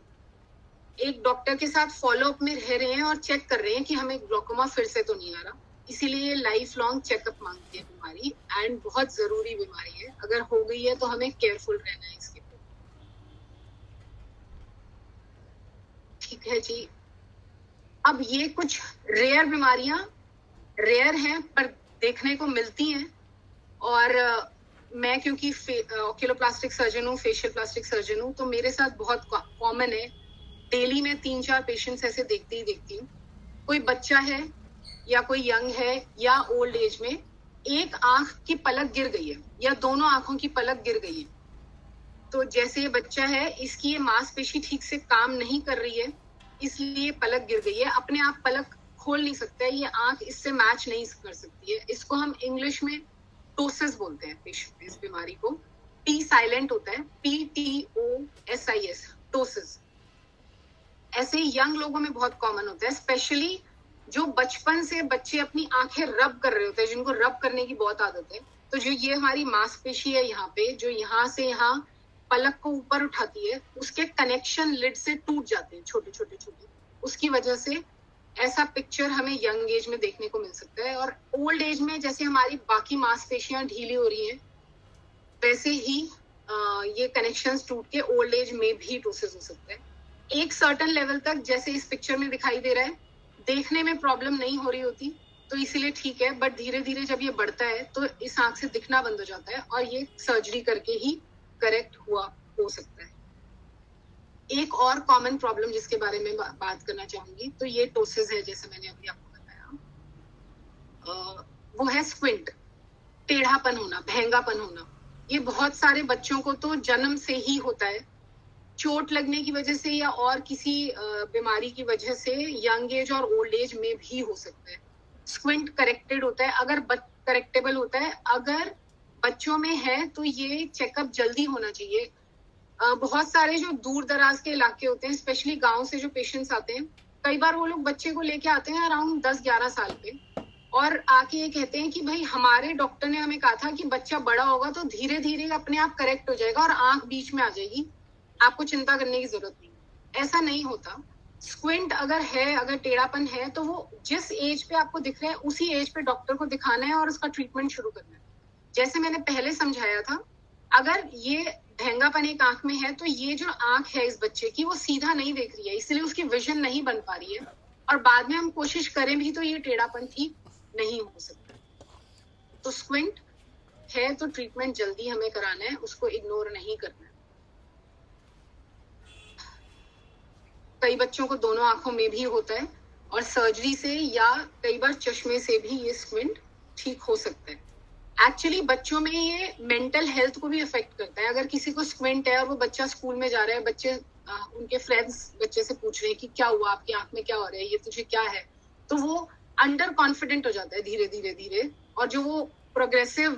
एक डॉक्टर के साथ फॉलोअप में रह रहे हैं और चेक कर रहे हैं कि हमें ग्लोकोमा फिर से तो नहीं आ रहा। इसीलिए ये लाइफ लॉन्ग चेकअप मांगती है बीमारी, एंड बहुत जरूरी बीमारी है। अगर हो गई है तो हमें केयरफुल रहना है इसके लिए। ठीक है जी। अब ये कुछ रेयर बीमारियां, रेयर हैं पर देखने को मिलती हैं, और मैं क्योंकि ऑक्यूलोप्लास्टिक सर्जन हूँ, फेशियल प्लास्टिक सर्जन हूँ, तो मेरे साथ बहुत कॉमन है। डेली में 3-4 पेशेंट्स ऐसे देखती हूँ। कोई बच्चा है या कोई यंग है या ओल्ड एज में, एक आंख की पलक गिर गई है या दोनों आंखों की पलक गिर गई है। तो जैसे ये बच्चा है, इसकी ये मांसपेशी ठीक से काम नहीं कर रही है, इसलिए पलक गिर गई है, अपने आप पलक खोल नहीं सकता है, ये आंख इससे मैच नहीं कर सकती है। इसको हम इंग्लिश में टोसिस बोलते हैं। पेशेंट इस बीमारी को, टी साइलेंट होता है, PTOSIS, टोसिस। ऐसे ही यंग लोगों में बहुत कॉमन होता है, स्पेशली जो बचपन से बच्चे अपनी आंखें रब कर रहे होते हैं, जिनको रब करने की बहुत आदत है। तो जो ये हमारी मांसपेशी है यहाँ पे, जो यहाँ से यहाँ पलक को ऊपर उठाती है, उसके कनेक्शन लिड से टूट जाते हैं छोटे। उसकी वजह से ऐसा पिक्चर हमें यंग एज में देखने को मिल सकता है। और ओल्ड एज में जैसे हमारी बाकी मांसपेशियां ढीली हो रही हैं, वैसे ही ये कनेक्शंस टूट के ओल्ड एज में भी टोसिस हो सकता है। एक सर्टेन लेवल तक, जैसे इस पिक्चर में दिखाई दे रहा है, देखने में प्रॉब्लम नहीं हो रही होती, तो इसीलिए ठीक है, बट धीरे धीरे जब ये बढ़ता है तो इस आंख से दिखना बंद हो जाता है, और ये सर्जरी करके ही करेक्ट हो सकता है। एक और कॉमन प्रॉब्लम जिसके बारे में बात करना चाहूंगी, तो ये टोसिस है, जैसे मैंने अभी आपको बताया, वो है स्क्विंट, टेढ़ापन होना, भेंगापन होना। ये बहुत सारे बच्चों को तो जन्म से ही होता है, चोट लगने की वजह से या और किसी बीमारी की वजह से यंग एज और ओल्ड एज में भी हो सकता है। स्क्विंट करेक्टेड होता है, अगर करेक्टेबल होता है अगर बच्चों में है तो ये चेकअप जल्दी होना चाहिए। बहुत सारे जो दूर दराज के इलाके होते हैं, स्पेशली गांव से जो पेशेंट्स आते हैं, कई बार वो लोग बच्चे को लेके आते हैं अराउंड 10-11 साल पे, और आके ये कहते हैं कि भाई हमारे डॉक्टर ने हमें कहा था कि बच्चा बड़ा होगा तो धीरे धीरे अपने आप करेक्ट हो जाएगा और आंख बीच में आ जाएगी, आपको चिंता करने की जरूरत नहीं। ऐसा नहीं होता। स्क्विंट अगर है, अगर टेढ़ापन है, तो वो जिस एज पे आपको दिख रहा है उसी एज पे डॉक्टर को दिखाना है और उसका ट्रीटमेंट शुरू करना है। जैसे मैंने पहले समझाया था, अगर ये ढेंगापन एक आंख में है तो ये जो आंख है इस बच्चे की वो सीधा नहीं देख रही है, इसलिए उसकी विजन नहीं बन पा रही है, और बाद में हम कोशिश करें भी तो ये टेढ़ापन ठीक नहीं हो सकता। तो स्क्विंट है तो ट्रीटमेंट जल्दी हमें कराना है, उसको इग्नोर नहीं करना है। कई बच्चों को दोनों आंखों में भी होता है और सर्जरी से या कई बार चश्मे से भी ये स्क्विंट ठीक हो सकता है। एक्चुअली बच्चों में ये मेंटल हेल्थ को भी अफेक्ट करता है। अगर किसी को स्क्विंट है और वो बच्चा स्कूल में जा रहा है, बच्चे उनके फ्रेंड्स बच्चे से पूछ रहे हैं कि क्या हुआ, आपकी आंख में क्या हो रहा है, ये तुझे क्या है, तो वो अंडर कॉन्फिडेंट हो जाता है धीरे धीरे धीरे, और जो वो प्रोग्रेसिव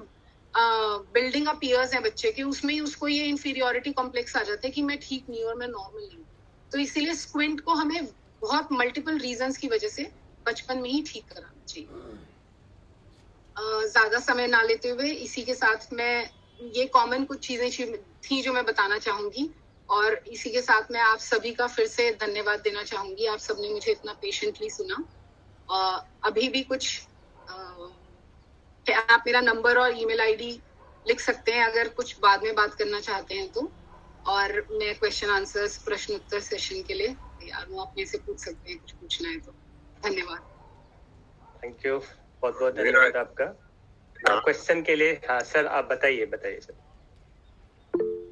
बिल्डिंग अप ईयर्स है बच्चे के, उसमें ही उसको ये इंफीरियोरिटी कॉम्प्लेक्स आ जाता है कि मैं ठीक नहीं हूँ और मैं नॉर्मल नहीं हूँ। तो इसीलिए स्क्विंट को हमें बहुत मल्टीपल रीजंस की वजह से बचपन में ही ठीक कराना चाहिए। ज्यादा समय ना लेते हुए इसी के साथ मैं ये कॉमन कुछ चीजें थी जो मैं बताना चाहूंगी, और इसी के साथ मैं आप सभी का फिर से धन्यवाद देना चाहूंगी। आप सबने मुझे इतना पेशेंटली सुना। अभी भी कुछ आप मेरा नंबर और ईमेल आईडी लिख सकते हैं अगर कुछ बाद में बात करना चाहते हैं तो, और मैं क्वेश्चन आंसर्स प्रश्न उत्तर सेशन के लिए तैयार हूँ। आप मेरे से पूछ सकते हैं कुछ पूछना है तो। धन्यवाद। थैंक यू, बहुत बहुत धन्यवाद आपका क्वेश्चन के लिए। हाँ सर, आप बताइए सर।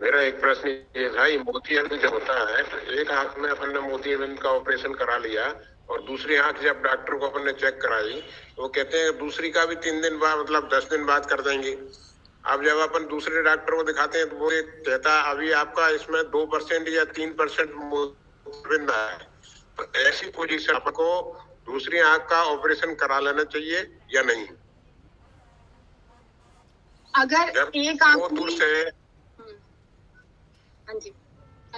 मेरा एक प्रश्न ये था, मोतियाबिंद जब होता है तो एक आंख में अपन ने मोतियाबिंद का ऑपरेशन करा लिया और दूसरी आंख जब डॉक्टर को अपन ने चेक कराई तो वो कहते हैं दूसरी का भी 3 दिन बाद, मतलब 10 दिन बाद कर देंगे। अब जब अपन दूसरे डॉक्टर को दिखाते हैं तो वो कहता है अभी आपका इसमें 2% या 3% मोतियाबिंद है, तो ऐसी पोजीशन आपको दूसरी आंख का ऑपरेशन करा लेना चाहिए या नहीं? अगर एक आंख दूर से हाँ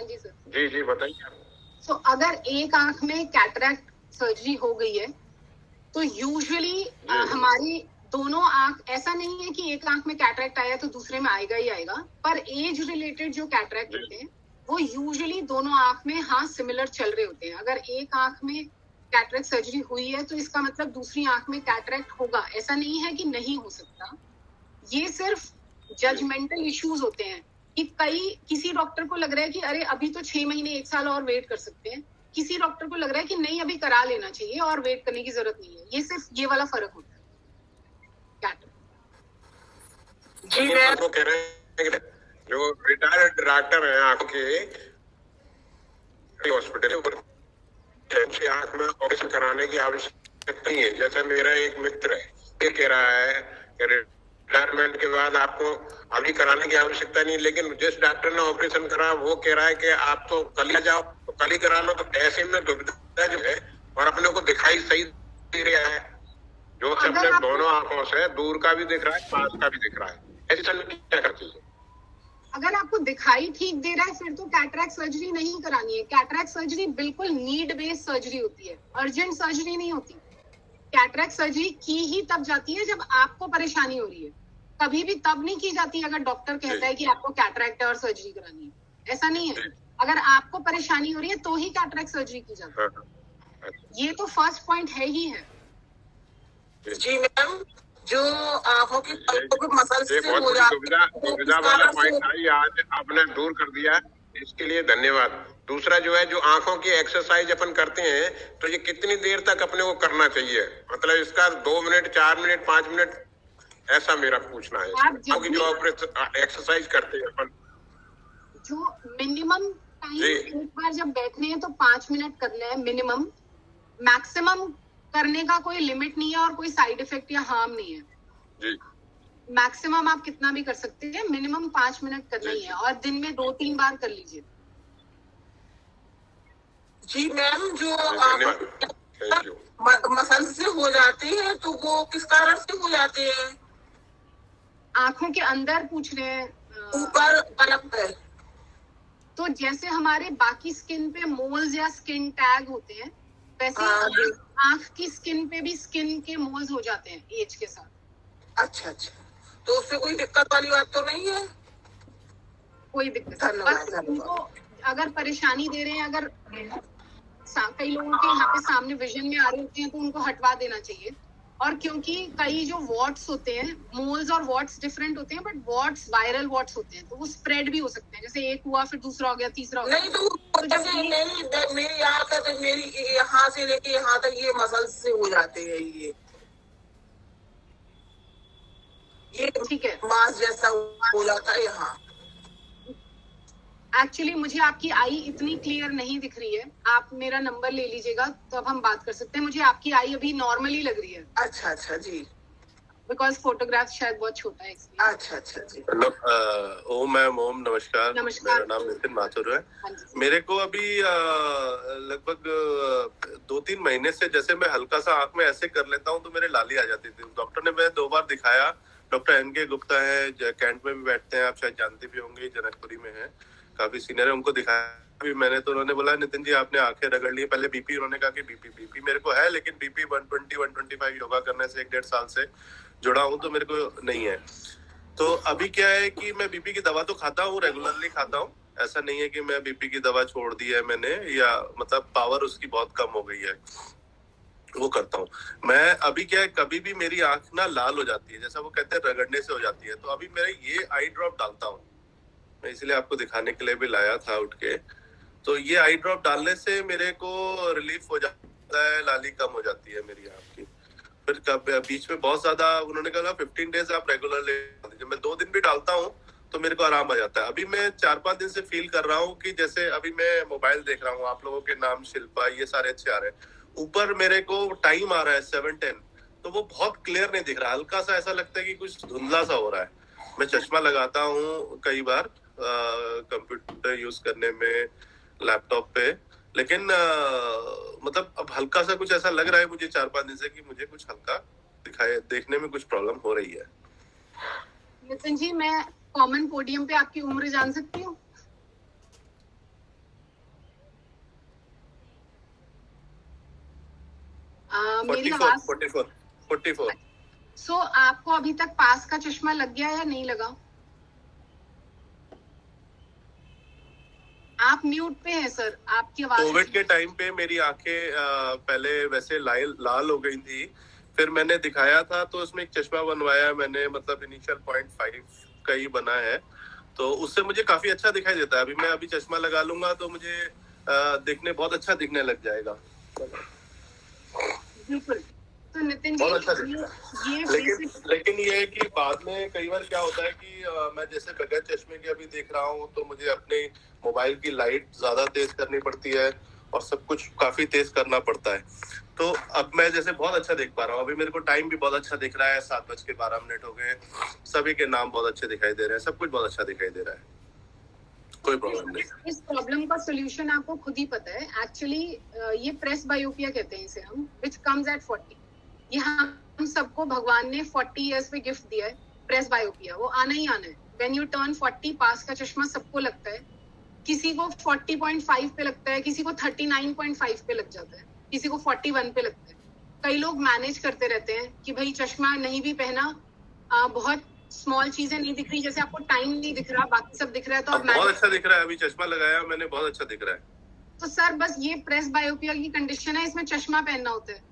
जी सर। जी बताइए। तो अगर एक आंख में कैटरैक्ट सर्जरी हो गई है तो यूजुअली हमारी दोनों आंख, ऐसा नहीं है कि एक आंख में कैटरैक्ट आया तो दूसरे में आएगा ही आएगा, पर एज रिलेटेड जो कैटरैक्ट होते हैं वो यूजुअली दोनों आंख में सिमिलर चल रहे होते हैं। अगर एक आंख में कैटरैक्ट सर्जरी हुई है तो इसका मतलब दूसरी आंख में कैटरैक्ट होगा, ऐसा नहीं है कि नहीं हो सकता। ये सिर्फ जजमेंटल इश्यूज होते हैं कि किसी डॉक्टर को लग रहा है कि अरे अभी तो 6 महीने 1 साल और वेट कर सकते हैं, किसी डॉक्टर को लग रहा है कि नहीं अभी करा लेना चाहिए और वेट करने की जरूरत नहीं है। ये सिर्फ ये वाला फर्क होता है। जी मैं तो कह रहे हैं जो रिटायर्ड डॉक्टर हैं आंखों के हॉस्पिटल उनसे आंख में ऑपरेशन कराने की आवश्यकता नहीं है। जैसे मेरा एक मित्र है, ये कह रहा है कि रिटायरमेंट के बाद आपको अभी कराने की आवश्यकता नहीं, लेकिन जिस डॉक्टर ने ऑपरेशन करा वो कह रहा है कि आप तो कल ही जाओ, तो कल ही करा लो। तो ऐसे में दुविधा जो है, और अपने को दिखाई सही दे रहा है, जो अपने दोनों आंखों से दूर का भी दिख रहा है, पास का भी दिख रहा है, ऐसी समय क्या करती है? अगर आपको दिखाई ठीक दे रहा है फिर तो कैटरैक्ट सर्जरी नहीं करानी है। कैटरैक्ट सर्जरी बिल्कुल नीड बेस्ड सर्जरी होती है, अर्जेंट सर्जरी नहीं होती। कैटरैक्ट सर्जरी की ही तब जाती है जब आपको परेशानी हो रही है, कभी भी तब नहीं की जाती अगर डॉक्टर कहता है कि आपको कैटरैक्ट है और सर्जरी करानी है। ऐसा नहीं है, अगर आपको परेशानी हो रही है तो ही कैटरैक्ट सर्जरी की जाती है। ये तो फर्स्ट पॉइंट है ही है। जी मैम, जो आंखों की पलकों के मसल से हो दुविधा वाला पॉइंट था, ये आज आपने दूर कर दिया, इसके लिए धन्यवाद। दूसरा जो है, जो आंखों की एक्सरसाइज अपन करते हैं तो ये कितनी देर तक अपने को करना चाहिए? मतलब इसका 2 मिनट, 4 मिनट, 5 मिनट, ऐसा मेरा पूछना है। क्योंकि जो एक्सरसाइज करते हैं अपन, जो मिनिमम टाइम एक बार जब बैठने हैं तो 5 मिनट करना है मिनिमम। मैक्सिमम करने का कोई लिमिट नहीं है और कोई साइड इफेक्ट या हार्म नहीं है जी। मैक्सिमम आप कितना भी कर सकते हैं, मिनिमम 5 मिनट करना ही है, और दिन में 2-3 बार कर लीजिए। जी मैम, जो मसल से हो जाते हैं तो वो किस कारण से हो जाते हैं? आंखों के अंदर पूछ रहे हैं? ऊपर पलक पे। तो जैसे हमारे बाकी स्किन पे मोल्स या स्किन टैग होते हैं, वैसे आंख की स्किन पे भी स्किन के मोल्स हो जाते हैं एज के साथ। अच्छा अच्छा, तो उससे कोई दिक्कत वाली बात तो नहीं है? कोई दिक्कत धन्यवाद, बस धन्यवाद। उनको अगर परेशानी दे रहे हैं, अगर कई लोगों के यहाँ पे सामने विजन में आ रहे होते हैं तो उनको हटवा देना चाहिए। और क्योंकि कई जो वॉट्स होते हैं, मोल्स और वॉट्स डिफरेंट होते हैं, बट वॉट्स वायरल वॉट्स होते हैं, तो वो स्प्रेड भी हो सकते हैं। जैसे एक हुआ फिर दूसरा हो गया, तीसरा हो गया। नहीं तो जैसे मेरी यहाँ तक, मेरी यहाँ से लेके यहाँ तक ये मसल से हो जाते हैं, ये ठीक है। मांस जैसा हो जाता है यहाँ। एक्चुअली मुझे आपकी आई इतनी क्लियर नहीं दिख रही है, आप मेरा नंबर ले लीजिएगा तो अब हम बात कर सकते हैं। मुझे आपकी आई अभी नॉर्मली लग रही है, अच्छा अच्छा जी, बिकॉज फोटोग्राफ शायद बहुत छोटा है इसलिए। अच्छा अच्छा जी। हेलो, ओम मैम, ओम नमस्कार। नमस्कार। मेरा नाम नितिन माथुर है। हाँ जी। मेरे को अभी लगभग 2-3 महीने से जैसे मैं हल्का सा आंख में ऐसे कर लेता हूँ तो मेरे लाली आ जाती थी। डॉक्टर ने मैं 2 बार दिखाया, डॉक्टर एन.के. गुप्ता है, कैंट में भी बैठते हैं, आप शायद जानते भी होंगे, जनकपुरी में है, काफी सीनियर है, उनको दिखाया भी मैंने। तो उन्होंने बोला नितिन जी आपने आंखें रगड़ ली। पहले बीपी, उन्होंने कहा कि बीपी मेरे को है, लेकिन बीपी 120-125 योगा करने से 1-1.5 साल से जुड़ा हूँ तो मेरे को नहीं है। तो अभी क्या है कि मैं बीपी की दवा तो खाता हूँ, रेगुलरली खाता हूँ, ऐसा नहीं है कि मैं बीपी की दवा छोड़ दी है मैंने, या मतलब पावर उसकी बहुत कम हो गई है, वो करता हूँ मैं। अभी क्या है, कभी भी मेरी आंख ना लाल हो जाती है, जैसा वो कहते हैं रगड़ने से हो जाती है। तो अभी मेरे ये आई ड्रॉप डालता हूँ मैं, इसलिए आपको दिखाने के लिए भी लाया था उठ के। तो ये आई ड्रॉप डालने से मेरे को रिलीफ हो जाता है, लाली कम हो जाती है मेरी आंख की। फिर बीच में बहुत ज्यादा उन्होंने कहा 15 डेज आप रेगुलरली, जब मैं 2 दिन भी डालता हूँ तो मेरे को आराम आ जाता है। अभी मैं 4-5 दिन से फील कर रहा हूँ कि जैसे अभी मैं मोबाइल देख रहा हूँ, आप लोगों के नाम शिल्पा ये सारे अच्छे आ रहे हैं, ऊपर मेरे को टाइम आ रहा है 7-10, तो वो बहुत क्लियर नहीं दिख रहा, हल्का सा ऐसा लगता है कि कुछ धुंधला सा हो रहा है। मैं चश्मा लगाता हूँ कई बार कंप्यूटर यूज करने में, लैपटॉप पे, लेकिन मतलब अब हल्का सा कुछ ऐसा लग रहा है मुझे 4-5 दिन से कि मुझे कुछ हल्का दिखाई, देखने में कुछ प्रॉब्लम हो रही है। नितिन जी, मैं कॉमन पोडियम पे आपकी उम्र जान सकती हूँ? मेरी आवाज 44। सो आपको अभी तक पास का चश्मा लग गया या नहीं लगा? आप म्यूट पे हैं सर, आपकी आवाज। कोविड के टाइम पे मेरी आंखें पहले वैसे लाल हो गई थी, फिर मैंने दिखाया था तो उसमें एक चश्मा बनवाया मैंने, मतलब इनिशियल 0.5 का ही बना है, तो उससे मुझे काफी अच्छा दिखाई देता है। अभी चश्मा लगा लूंगा तो मुझे देखने बहुत अच्छा दिखने लग जाएगा। बिल्कुल। तो नितिन जी, बहुत अच्छा लेकिन ये है कि बाद में कई बार क्या होता है कि मैं जैसे बगैर चश्मे के अभी देख रहा हूँ तो मुझे अपने मोबाइल की लाइट ज्यादा तेज करनी पड़ती है और सब कुछ काफी तेज करना पड़ता है। तो अब मैं जैसे बहुत अच्छा देख पा रहा हूँ, अभी मेरे को टाइम भी बहुत अच्छा दिख रहा है, 7:12 हो गए, सभी के नाम बहुत अच्छे दिखाई दे रहे हैं, सब कुछ बहुत अच्छा दिखाई दे रहा है, कोई प्रॉब्लम नहीं। इस प्रॉब्लम का सोल्यूशन आपको खुद ही पता है। एक्चुअली ये प्रेस बायोपिया कहते हैं इसे हम, विच कम्स एट 40। ये हम सबको भगवान ने 40 इयर्स पे गिफ्ट दिया है, प्रेस बायोपिया, वो आना ही आना है। व्हेन यू टर्न 40, पास का चश्मा सबको लगता है। किसी को 40.5 पे लगता है, किसी को 39.5 पे लग जाता है, किसी को 41 पे लगता है। कई लोग मैनेज करते रहते हैं कि भाई चश्मा नहीं भी पहना, बहुत स्मॉल चीजें नहीं दिख रही, जैसे आपको टाइम नहीं दिख रहा, बाकी सब दिख रहा है, तो आप बहुत अच्छा दिख रहा है। अभी चश्मा लगाया मैंने, बहुत अच्छा दिख रहा है। तो सर बस ये प्रेस बायोपिया की कंडीशन है, इसमें चश्मा पहनना होता है।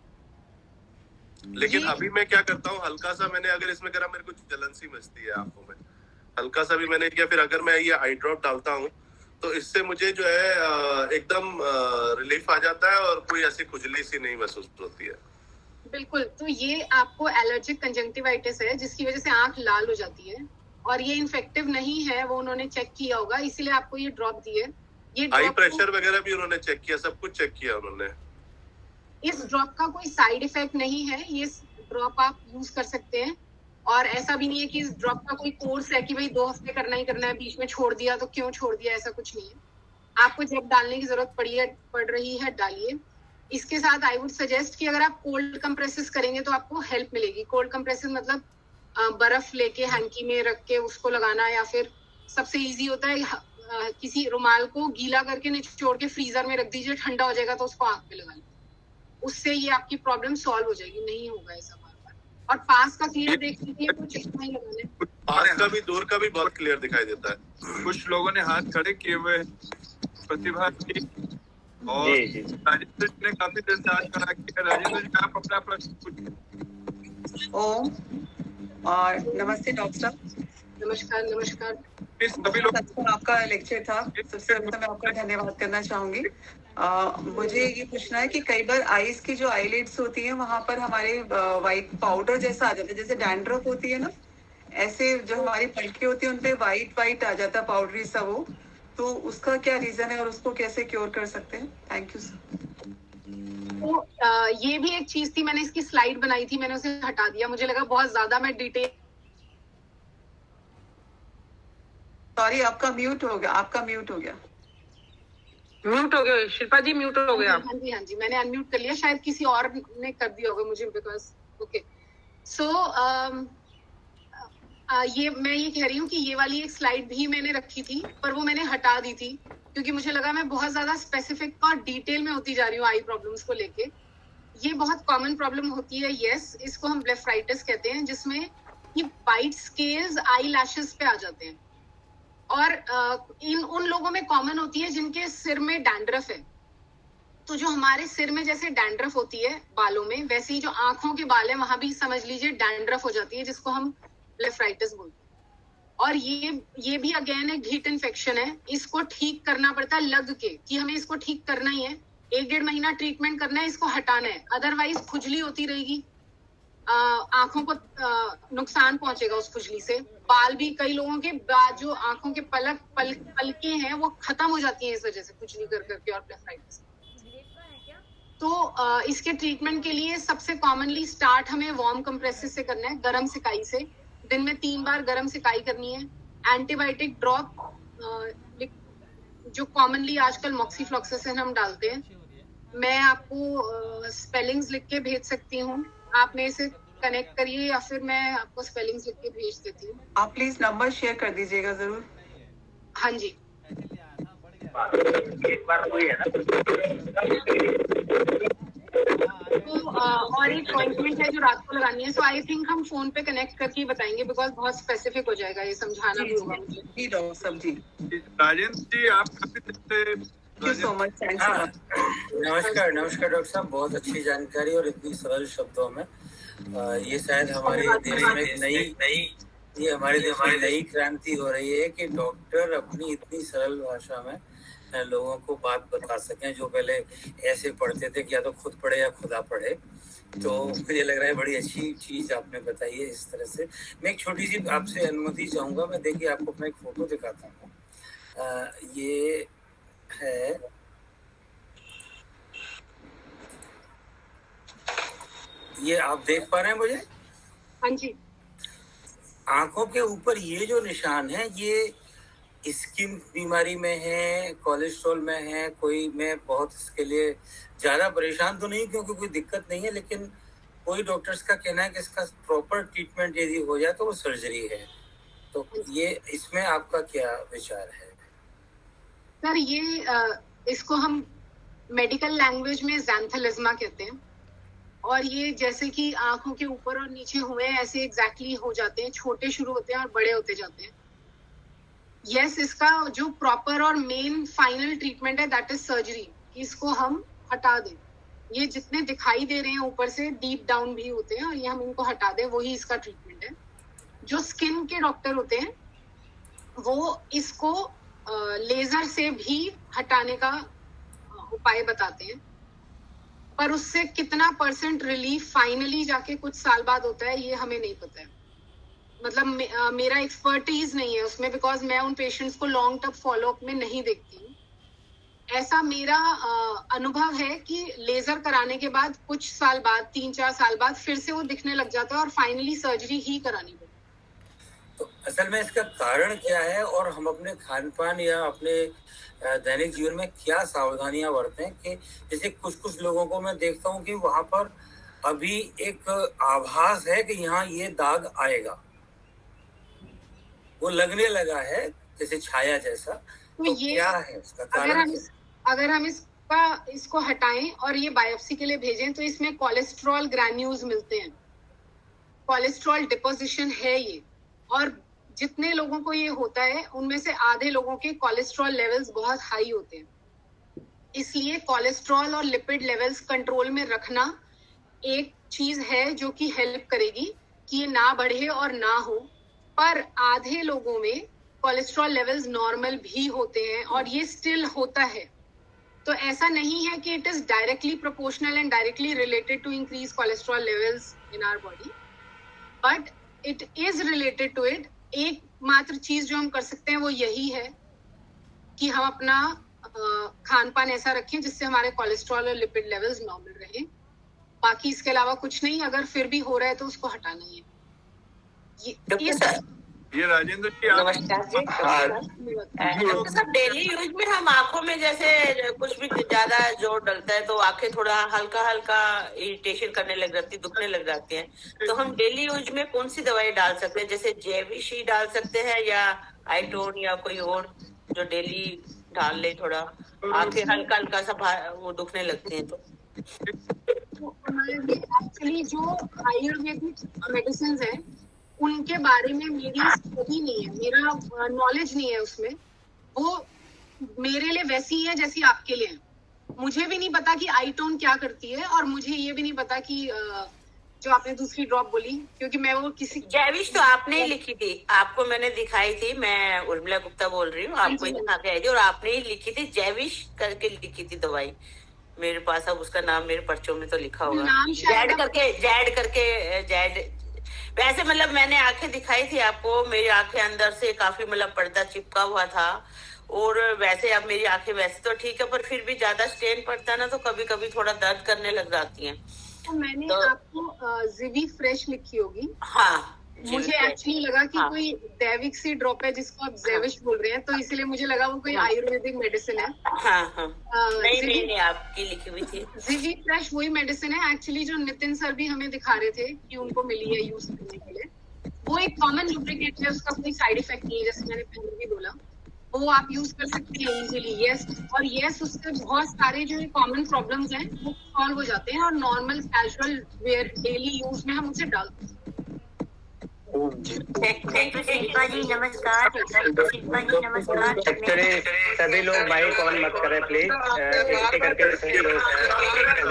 लेकिन अभी मैं क्या करता हूँ, हल्का सा मैंने अगर इसमें करा, मेरे को जलन सी मचती है आंखों में, हल्का सा भी मैंने किया, फिर अगर मैं ये आई ड्रॉप डालता हूँ तो इससे मुझे जो है एकदम रिलीफ आ जाता है और कोई ऐसी खुजली सी नहीं महसूस होती है। बिल्कुल। तो ये आपको एलर्जिक कंजंक्टिवाइटिस है जिसकी वजह से आंख लाल हो जाती है, और ये इन्फेक्टिव नहीं है, वो उन्होंने चेक किया होगा, इसीलिए आपको ये ड्रॉप दिए। ये आई प्रेशर वगैरह भी उन्होंने चेक किया, सब कुछ चेक किया उन्होंने। इस ड्रॉप का कोई साइड इफेक्ट नहीं है, ये ड्रॉप आप यूज कर सकते हैं, और ऐसा भी नहीं है कि इस ड्रॉप का कोई कोर्स है कि भाई 2 हफ्ते करना ही करना है, बीच में छोड़ दिया तो क्यों छोड़ दिया, ऐसा कुछ नहीं है। आपको जब डालने की जरूरत पड़ रही है डालिए। इसके साथ आई वुड सजेस्ट कि अगर आप कोल्ड कंप्रेसेस करेंगे तो आपको हेल्प मिलेगी। कोल्ड कंप्रेसेस मतलब बर्फ लेके हैंकी में रख के उसको लगाना, या फिर सबसे इजी होता है किसी रुमाल को गीला करके निचोड़ के फ्रीजर में रख दीजिए, ठंडा हो जाएगा तो उसको आंख पे लगा लीजिए, उससे ये आपकी प्रॉब्लम सॉल्व हो जाएगी, नहीं होगा ऐसा बार बार। और पास का क्लियर देख लीजिए, कुछ इतना ही लगाने, पास का भी दूर का भी बहुत क्लियर दिखाई देता है। कुछ लोगों ने हाथ खड़े किए हुए, प्रतिभा जी और राजेंद्र जी ने काफी देर से हाथ खड़ा किया। राजेंद्र जी आप अपना प्रश्न पूछिए। ओम और नमस्ते डॉक्टर साहब। नमस्कार। नमस्कार। सभी लोग आपका लेक्चर था, सबसे पहले मैं आपका धन्यवाद करना चाहूंगी। मुझे ये पूछना है कि कई बार आईज की जो आईलिड्स होती है वहां पर हमारे वाइट पाउडर जैसा आ जाता है, जैसे डैंड्रफ होती है ना, ऐसे जो हमारी पलके होती है उनपे वाइट आ जाता है, पाउडरी सा वो, तो उसका क्या रीजन है और उसको कैसे क्योर कर सकते हैं? Thank you sir. तो ये भी एक चीज थी, मैंने इसकी स्लाइड बनाई थी, मैंने उसे हटा दिया, मुझे लगा बहुत ज्यादा मैं डिटेल। सॉरी, आपका म्यूट हो गया। म्यूट हो गया शिल्पा जी, म्यूट हो गया। हाँ जी, मैंने अनम्यूट कर लिया, शायद किसी और ने कर दिया होगा मुझे, बिकॉज ओके। सो मैं ये कह रही हूँ कि ये वाली एक स्लाइड भी मैंने रखी थी, पर वो मैंने हटा दी थी क्योंकि मुझे लगा मैं बहुत ज्यादा स्पेसिफिक और डिटेल में होती जा रही हूँ आई प्रॉब्लम्स को लेके। ये बहुत कॉमन प्रॉब्लम होती है, यस, इसको हम ब्लेफराइटिस कहते हैं, जिसमें ये वाइट स्केल्स आई लैशेस पे आ जाते हैं, और उन लोगों में कॉमन होती है जिनके सिर में डैंड्रफ है। तो जो हमारे सिर में जैसे डैंड्रफ होती है बालों में, वैसे ही जो आंखों के बाल है वहां भी समझ लीजिए डैंड्रफ हो जाती है, जिसको हम ब्लेफराइटिस बोलते हैं। और ये भी अगेन एक हीट इन्फेक्शन है, इसको ठीक करना पड़ता है लग के, कि हमें इसको ठीक करना ही है, 1-1.5 महीना ट्रीटमेंट करना है, इसको हटाना है, अदरवाइज खुजली होती रहेगी, आंखों को नुकसान पहुंचेगा उस खुजली से। बाल भी, कई लोगों के जो आंखों के पलके हैं वो खत्म हो जाती हैं इस वजह से, खुजली कर करके और ब्लेफराइटिस। तो इसके ट्रीटमेंट के लिए सबसे कॉमनली स्टार्ट हमें वार्म कंप्रेसिस से करना है, गर्म सिकाई से, दिन में 3 बार गर्म सिकाई करनी है। एंटीबायोटिक ड्रॉप जो कॉमनली आजकल मॉक्सीफ्लॉक्सासिन हम डालते हैं, मैं आपको स्पेलिंग्स लिख के भेज सकती हूँ, आप मेरे से कनेक्ट करिए या फिर मैं आपको स्पेलिंग्स लिख के भेज देती हूँ। आप प्लीज नंबर शेयर कर दीजिएगा जरूर। हाँ जी। तो और एक अपॉइंटमेंट है जो रात को लगानी है, सो आई थिंक हम फोन पे कनेक्ट करके बताएंगे, बिकॉज बहुत स्पेसिफिक हो जाएगा, ये समझाना भी होगा मुझे। जी डॉक्टर साहब जी। राजेंद्र जी आप थैंक यू सो मच। नमस्कार डॉक्टर साहब, बहुत अच्छी जानकारी और इतनी सरल शब्दों में। ये शायद हमारे देश में नई क्रांति हो रही है कि डॉक्टर अपनी इतनी सरल भाषा में लोगों को बात बता सकें, जो पहले ऐसे पढ़ते थे कि या तो खुद पढ़े या खुदा पढ़े। तो मुझे लग रहा है बड़ी अच्छी चीज आपने बताई है इस तरह से। मैं एक छोटी सी आपसे अनुमति चाहूंगा, मैं देखिए आपको अपना एक फोटो दिखाता हूँ। ये है, ये आप देख पा रहे हैं मुझे? हाँ जी। आंखों के ऊपर ये जो निशान है, ये स्किन बीमारी में है, कोलेस्ट्रॉल में है, कोई, मैं बहुत इसके लिए ज्यादा परेशान तो नहीं क्योंकि कोई दिक्कत नहीं है, लेकिन कोई डॉक्टर्स का कहना है कि इसका प्रॉपर ट्रीटमेंट यदि हो जाए तो वो सर्जरी है। तो ये इसमें आपका क्या विचार है? सर ये इसको हम मेडिकल लैंग्वेज में ज़ैंथेलिज्मा कहते हैं, और ये जैसे कि आंखों के ऊपर और नीचे हुए ऐसे एग्जैक्टली हो जाते हैं, छोटे शुरू होते हैं और बड़े होते जाते हैं। यस, इसका जो प्रॉपर और मेन फाइनल ट्रीटमेंट है दैट इज सर्जरी, इसको हम हटा दें। ये जितने दिखाई दे रहे हैं ऊपर से डीप डाउन भी होते हैं, और ये हम इनको हटा दें, वही इसका ट्रीटमेंट है। जो स्किन के डॉक्टर होते हैं वो इसको लेजर से भी हटाने का उपाय बताते हैं, पर उससे कितना % रिलीफ फाइनली जाके कुछ साल बाद होता है ये हमें नहीं पता है। मतलब मेरा एक्सपर्टीज नहीं है उसमें, बिकॉज मैं उन पेशेंट्स को लॉन्ग टर्म फॉलोअप में नहीं देखती हूँ। ऐसा मेरा अनुभव है कि लेजर कराने के बाद कुछ साल बाद, 3-4 साल बाद फिर से वो दिखने लग जाता है और फाइनली सर्जरी ही करानी पड़ती है। तो असल में इसका कारण क्या है, और हम अपने खान पान या अपने दैनिक जीवन में क्या सावधानियां बरतें कि जैसे कुछ लोगों को मैं देखता हूँ कि वहां पर अभी एक आभास है कि यहाँ ये दाग आएगा, वो लगने लगा है जैसे छाया जैसा। तो ये क्या है उसका कारण? अगर हम इसको हटाएं और ये बायोप्सी के लिए भेजें तो इसमें कोलेस्ट्रॉल ग्रैन्यूल्स मिलते हैं, कोलेस्ट्रॉल डिपोजिशन है ये। और जितने लोगों को ये होता है उनमें से आधे लोगों के कोलेस्ट्रॉल लेवल्स बहुत हाई होते हैं। इसलिए कोलेस्ट्रॉल और लिपिड लेवल्स कंट्रोल में रखना एक चीज है जो कि हेल्प करेगी कि ये ना बढ़े और ना हो। पर आधे लोगों में कोलेस्ट्रॉल लेवल्स नॉर्मल भी होते हैं और ये स्टिल होता है। तो ऐसा नहीं है कि it is directly proportional and directly related to increase cholesterol levels in our body, but it is related to it. एक मात्र चीज जो हम कर सकते हैं वो यही है कि हम अपना खान पान ऐसा रखें जिससे हमारे कोलेस्ट्रॉल और लिपिड लेवल्स नॉर्मल रहे। बाकी इसके अलावा कुछ नहीं। अगर फिर भी हो रहा है तो उसको हटाना ही है। ये राजेंद्र जी नमस्कार जी। डॉक्टर साहब, डेली यूज में हम आंखों में जैसे कुछ भी ज्यादा जोर डलता है तो आंखें थोड़ा हल्का हल्का इरिटेशन करने लग जाती है, दुखने लग जाती हैं। तो हम डेली यूज में कौन सी दवाई डाल सकते हैं? जैसे जेविशी डाल सकते हैं या आईटोन या कोई और जो डेली डाल ले, थोड़ा आंखें हल्का हल्का सा वो दुखने लगती हैं। तो एक्चुअली जो आयुर्वेदिक मेडिसिन है उनके बारे में मेरी स्टडी नहीं है, मेरा नॉलेज नहीं है उसमें। वो मेरे लिए वैसी ही है जैसी आपके लिए है। मुझे भी नहीं पता कि आईटोन क्या करती है और मुझे ये भी नहीं पता कि जो आपने दूसरी ड्रॉप बोली, क्योंकि मैं वो किसी जैविश तो आपने ही लिखी थी, आपको मैंने दिखाई थी। मैं उर्मिला गुप्ता बोल रही हूँ, आपको ही दिखा के आई थी और आपने ही लिखी थी, जैविश करके लिखी थी दवाई। मेरे पास अब उसका नाम मेरे पर्चों में तो लिखा होगा, जैड। वैसे मतलब मैंने आंखें दिखाई थी आपको, मेरी आंखें अंदर से काफी मतलब पर्दा चिपका हुआ था। और वैसे अब मेरी आंखें वैसे तो ठीक है, पर फिर भी ज्यादा स्ट्रेन पड़ता है ना तो कभी कभी थोड़ा दर्द करने लग जाती हैं। तो मैंने आपको जिवी फ्रेश लिखी होगी। हाँ, मुझे एक्चुअली लगा कि कोई दैविक सी ड्रॉप है जिसको आप जैविश बोल रहे हैं, तो इसलिए मुझे लगा वो कोई आयुर्वेदिक मेडिसिन है। नहीं, आपकी लिखी हुई थी। जिवी फ्रेश वही मेडिसिन है एक्चुअली जो नितिन सर भी हमें दिखा रहे थे कि उनको मिली है यूज करने के लिए। वो एक कॉमन लुब्रिकेट है, उसका कोई साइड इफेक्ट नहीं है, जैसे मैंने पहले भी बोला। वो आप यूज कर सकते हैं इजीली। यस, उससे बहुत सारे जो कॉमन प्रॉब्लम्स हैं वो सॉल्व हो जाते हैं और normal casual wear daily use में हम उसे डालते हैं। शिल्पा जी नमस्कार। शिल्पा जी नमस्कार। सभी लोग माइक ऑन मत करें प्लीज, करके सभी लोग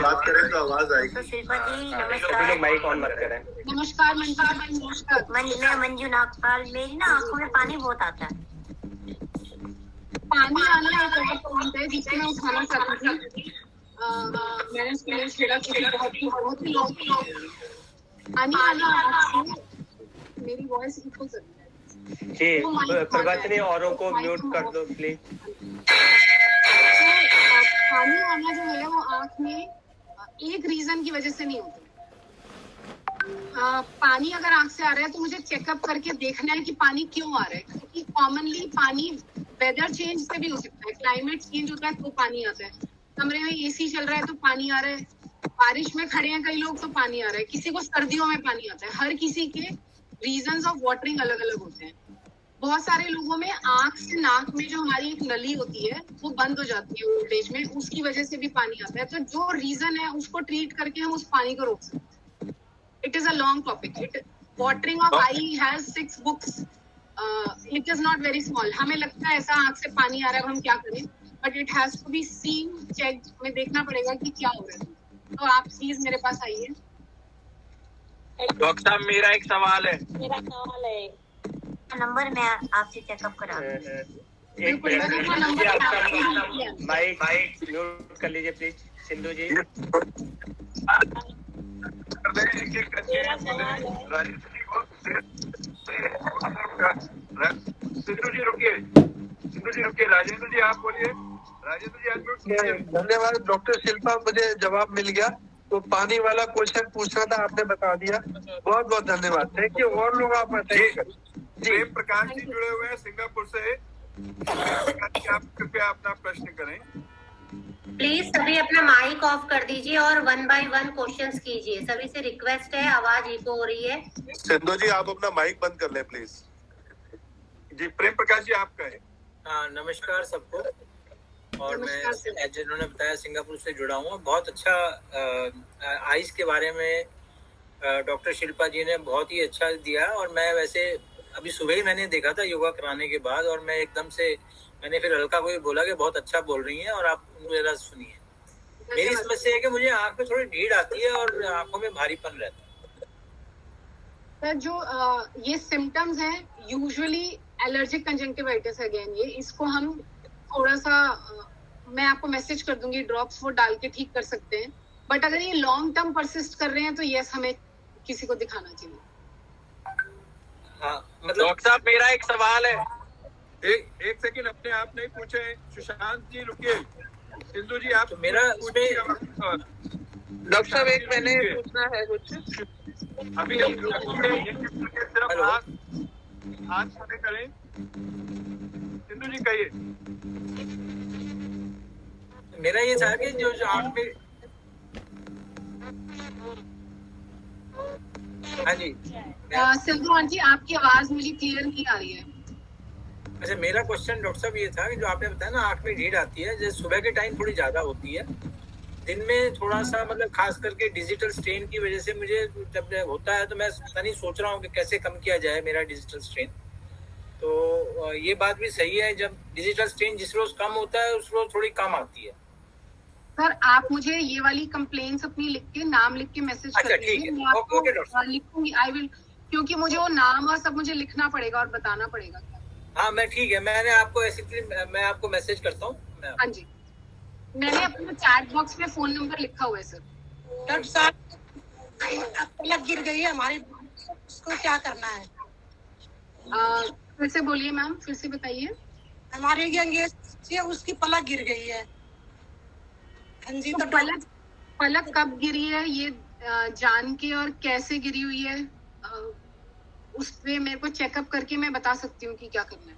बात करें तो आवाज आएगी। तो शिल्पा जी नमस्कार। सभी लोग माइक ऑन मत करें। नमस्कार नमस्कार। मैं मंजू नागपाल। मेरी ना आंखों में पानी बहुत आता है। पानी आना एक और पॉइंट है जिससे मैं उठाना चाहती थी। मैंने उसके लिए छेड़ा कि बहुत ही पानी आना। मेरी वॉइस इको कर रही है जी, प्रवचनी औरों को म्यूट कर दो प्लीज। पानी आना जो है वो आँख में एक रीजन की वजह से नहीं होता। पानी अगर आँख से आ रहा है तो मुझे चेकअप करके देखना है कि पानी क्यों आ रहा है, क्योंकि कॉमनली पानी वेदर चेंज से भी हो सकता है। क्लाइमेट चेंज होता है तो पानी आता है। कमरे में एसी चल रहा है तो पानी आ रहा है, बारिश में खड़े हैं कई लोग तो पानी आ रहा है, किसी को सर्दियों में पानी आता है। हर किसी के रीजंस ऑफ वाटरिंग अलग अलग होते हैं। बहुत सारे लोगों में आंख से नाक में जो हमारी एक नली होती है वो बंद हो जाती है ओल्ड एज में, उसकी वजह से भी पानी आता है। तो जो रीजन है उसको ट्रीट करके हम उस पानी को रोक सकते हैं। It is a long topic. Watering of I has 6 books. It is not very small. हमें लगता है ऐसा आंख से पानी आ रहा है, हम क्या करें, but it has to be seen, check में देखना पड़ेगा कि क्या हो रहा है। तो आप प्लीज मेरे पास आइए। डॉक्टर साहब मेरा एक सवाल है। नंबर मैं आपसे चेकअप करा। एक मिनट, माइक म्यूट कर लीजिए प्लीज। सिंधु जी सिंधु जी रुकिए। राजेंद्र जी आप बोलिए। राजेंद्र जी आप। धन्यवाद डॉक्टर शिल्पा, मुझे जवाब मिल गया। तो पानी वाला क्वेश्चन पूछना था, आपने बता दिया। बहुत बहुत धन्यवाद। Thank you. और लोग आप जी प्रकाश जी जुड़े हुए हैं सिंगापुर से। आप कृपया अपना प्रश्न करें। प्लीज सभी अपना माइक ऑफ कर दीजिए और 1 बाय 1 क्वेश्चंस कीजिए। सभी से रिक्वेस्ट है, आवाज इको हो रही है। सिंधु जी आप अपना माइक बंद कर लें प्लीज। जी प्रेम प्रकाश जी आपका है। नमस्कार सबको। और मैं जिन्होंने बताया सिंगापुर से जुड़ा हूँ। बहुत अच्छा आइस के बारे में डॉक्टर शिल्पा जी ने बहुत ही अच्छा दिया। और मैं वैसे अभी सुबह ही मैंने देखा था योगा कराने के बाद, और मैं एकदम से मैंने फिर अलका को भी बोला कि बहुत अच्छा बोल रही हैं और आप मेरा सुनिए। मेरी समस्या है कि मुझे आंख में थोड़ी ढीढ़ आती है और आंखों में भारीपन रहता है। सर जो ये सिम्टम्स हैं यूजुअली एलर्जिक कंजंक्टिवाइटिस है। अगेन ये इसको हम थोड़ा सा मैं आपको मैसेज कर दूंगी, ड्रॉप्स वो डाल के ठीक कर सकते हैं। बट अगर ये लॉन्ग टर्म परसिस्ट कर रहे हैं तो यस हमें किसी को दिखाना चाहिए। हाँ मतलब डॉक्टर साहब मेरा एक सवाल है। एक सेकंड अपने आप नहीं पूछे। सुशांत जी रुकिए। सिंधु जी आप तो मेरा डॉक्टर साहब एक मैंने पूछना है कुछ। अभी सिर्फ हाथ खड़े करें। सिंधु जी कहिए। मेरा ये था कि जो आंख में, हाँ जी सिंधु आंटी आपकी आवाज मुझे क्लियर नहीं आ रही है। अच्छा मेरा क्वेश्चन डॉक्टर साहब ये था कि जो आपने बताया ना आंख में ढीढ़ आती है, जैसे सुबह के टाइम थोड़ी ज्यादा होती है, दिन में थोड़ा सा मतलब खास करके डिजिटल स्ट्रेन की वजह से मुझे जब होता है तो मैं पता नहीं सोच रहा हूँ कि कैसे कम किया जाए मेरा डिजिटल स्ट्रेन। तो ये बात भी सही है, जब डिजिटल स्ट्रेन जिस रोज कम होता है उस रोज थोड़ी कम आती है। सर आप मुझे ये वाली कंप्लेंट्स अपनी लिख के नाम लिख के मैसेज कर दीजिए। मैं आपको लिखूंगी। आई विल, क्योंकि मुझे वो नाम और सब मुझे लिखना पड़ेगा और बताना पड़ेगा। हाँ मैं ठीक है, मैंने आपको मैं आपको मैसेज करता हूँ। हाँ जी मैंने अपने चैट बॉक्स में फोन नंबर लिखा हुआ है सर। डॉक्टर साहब पलक गिर गई है हमारी, उसको क्या करना है? फिर से बोलिए मैम, फिर से बताइए। हमारे यंग उसकी पलक गिर गई है। हाँ जी तो पलक कब गिरी है ये जान के और कैसे गिरी हुई है उस पे मेरे को चेकअप करके मैं बता सकती हूँ कि क्या करना है।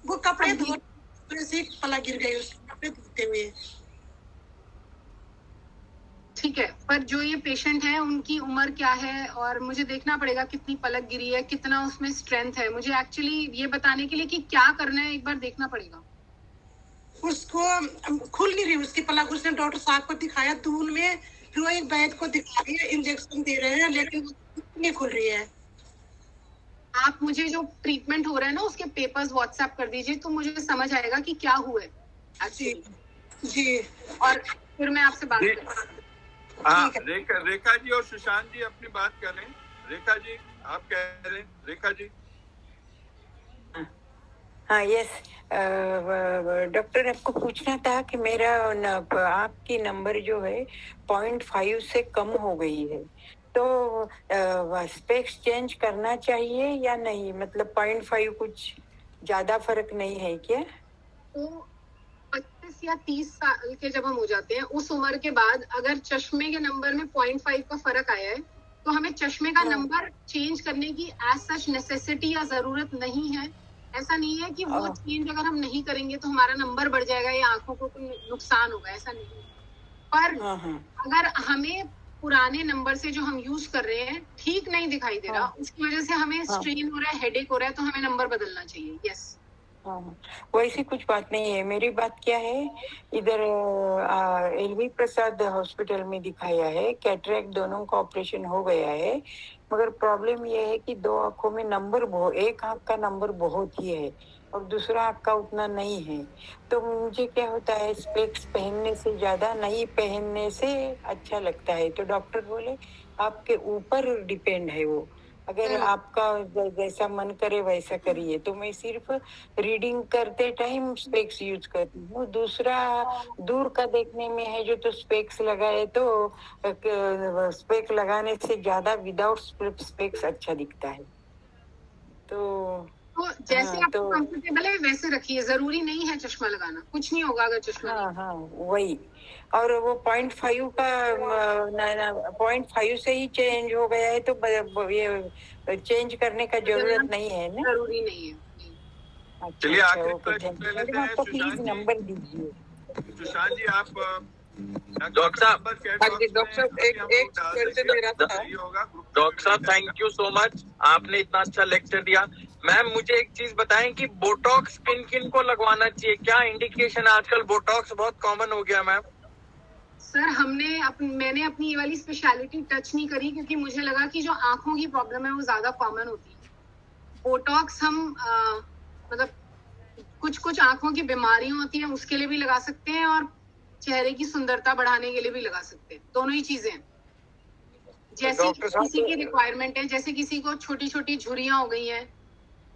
वो कपड़े धोने से पलक गिर गई, उसके कपड़े धोते हुए। ठीक है, पर जो ये पेशेंट है उनकी उम्र क्या है और मुझे देखना पड़ेगा कितनी पलक गिरी है, कितना उसमें स्ट्रेंथ है। मुझे एक्चुअली ये बताने के लिए कि क्या करना है एक बार देखना पड़ेगा। उसको खुल नहीं रही उसकी पलक। उसने डॉक्टर साहब को दिखाया दून में, फिर वो एक वैद्य को दिखा रही है, इंजेक्शन दे रहे हैं, लेकिन नहीं खुल रही है। आप मुझे जो ट्रीटमेंट हो रहा है ना उसके पेपर्स व्हाट्सएप कर दीजिए तो मुझे समझ आएगा कि क्या हुआ है जी। और फिर मैं आपसे बात करूँगी। हाँ रेखा जी और सुशांत जी अपनी बात करें। रेखा जी आप कह रहे हैं। रेखा जी। हाँ यस डॉक्टर आपको पूछना था कि मेरा आँख की नंबर जो है 0.5 से कम हो गई है, तो स्पेक्स चेंज करना चाहिए या नहीं? मतलब 0.5 कुछ ज्यादा फर्क नहीं है क्या? तो 25 या 30 साल के जब हम हो जाते हैं उस उम्र के बाद अगर चश्मे के नंबर में 0.5 का फर्क आया है तो हमें चश्मे का नंबर चेंज करने की एज सच नेसेसिटी या जरूरत नहीं है। ऐसा नहीं है कि वो चेंज अगर हम नहीं करेंगे तो हमारा नंबर बढ़ जाएगा या आंखों को नुकसान होगा, ऐसा नहीं है। पर अगर हमें पुराने नंबर से जो हम यूज कर रहे हैं ठीक नहीं दिखाई दे रहा, उसकी वजह से हमें स्ट्रेन हो रहा है, हेडेक हो रहा है, तो हमें नंबर बदलना चाहिए। यस वैसी कुछ बात नहीं है। मेरी बात क्या है, इधर एलवी प्रसाद हॉस्पिटल में दिखाया है, कैटरेक्ट दोनों का ऑपरेशन हो गया है, मगर प्रॉब्लम ये है कि दो आंखों में नंबर एक आंख का नंबर बहुत ही है और दूसरा आंख का उतना नहीं है। तो मुझे क्या होता है, स्पेक्स पहनने से ज्यादा नहीं पहनने से अच्छा लगता है। तो डॉक्टर बोले आपके ऊपर डिपेंड है वो, अगर आपका जैसा मन करे वैसा करिए। तो मैं सिर्फ रीडिंग करते टाइम स्पेक्स यूज करती हूँ। दूसरा दूर का देखने में है जो, तो स्पेक्स लगाए तो स्पेक्स लगाने से ज्यादा विदाउट स्पेक्स अच्छा दिखता है। तो जैसे आपको कंफर्टेबल है वैसे रखिए, जरूरी नहीं है चश्मा लगाना, कुछ नहीं होगा अगर चश्मा। हाँ वही। और वो 0.5 का 0.5 से ही चेंज हो गया है, तो ये चेंज करने का जरूरत नहीं है ना? जरूरी नहीं है। चलिए आपको प्लीज नंबर दीजिए। सुशांत जी आप डॉक्टर साहब, डॉक्टर साहब एक क्वेश्चन मेरा था। डॉक्टर साहब थैंक यू सो मच, आपने इतना अच्छा लेक्चर दिया। मैम मुझे एक चीज बताएं कि बोटॉक्स किन किन को लगवाना चाहिए, क्या इंडिकेशन है? आजकल बोटॉक्स बहुत कॉमन हो गया मैम। सर मैंने अपनी ये वाली स्पेशलिटी टच नहीं करी क्योंकि मुझे लगा कि जो आंखों की प्रॉब्लम है वो ज्यादा कॉमन होती है। बोटॉक्स हम मतलब कुछ आंखों की बीमारियां होती हैं उसके लिए भी लगा सकते हैं और चेहरे की सुंदरता बढ़ाने के लिए भी लगा सकते हैं। दोनों ही चीजें हैं। जैसे किसी की रिक्वायरमेंट है, जैसे किसी को छोटी छोटी झुर्रियां हो गई हैं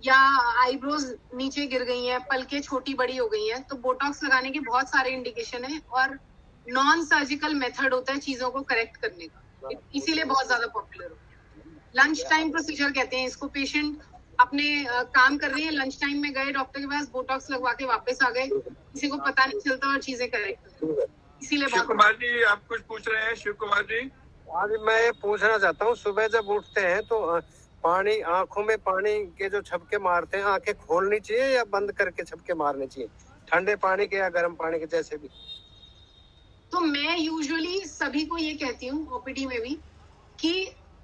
या आईब्रोज नीचे गिर गई हैं, पलकें छोटी बड़ी हो गई हैं, तो बोटॉक्स लगाने के बहुत सारे इंडिकेशन है और नॉन सर्जिकल मेथड होता है चीजों को करेक्ट करने का, इसीलिए बहुत ज्यादा पॉपुलर होता है। लंच टाइम प्रोसीजर कहते हैं इसको। पेशेंट अपने काम कर रहे हैं, लंच टाइम में गए डॉक्टर के पास, बोटॉक्स लगवा के वापस आ गए, किसी को पता नहीं चलता और चीजें करेक्ट हो गई। इसीलिए शिव कुमार जी आप कुछ पूछ रहे हैं? शिव कुमार जी आज मैं ये पूछना चाहता हूँ, सुबह जब उठते हैं तो पानी आंखों में पानी के जो झपके मारते हैं, आंखें खोलनी चाहिए या बंद करके झपके मारने चाहिए, ठंडे पानी के या गर्म पानी के जैसे भी? तो मैं यूजुअली सभी को ये कहती हूँ ओपीडी में भी कि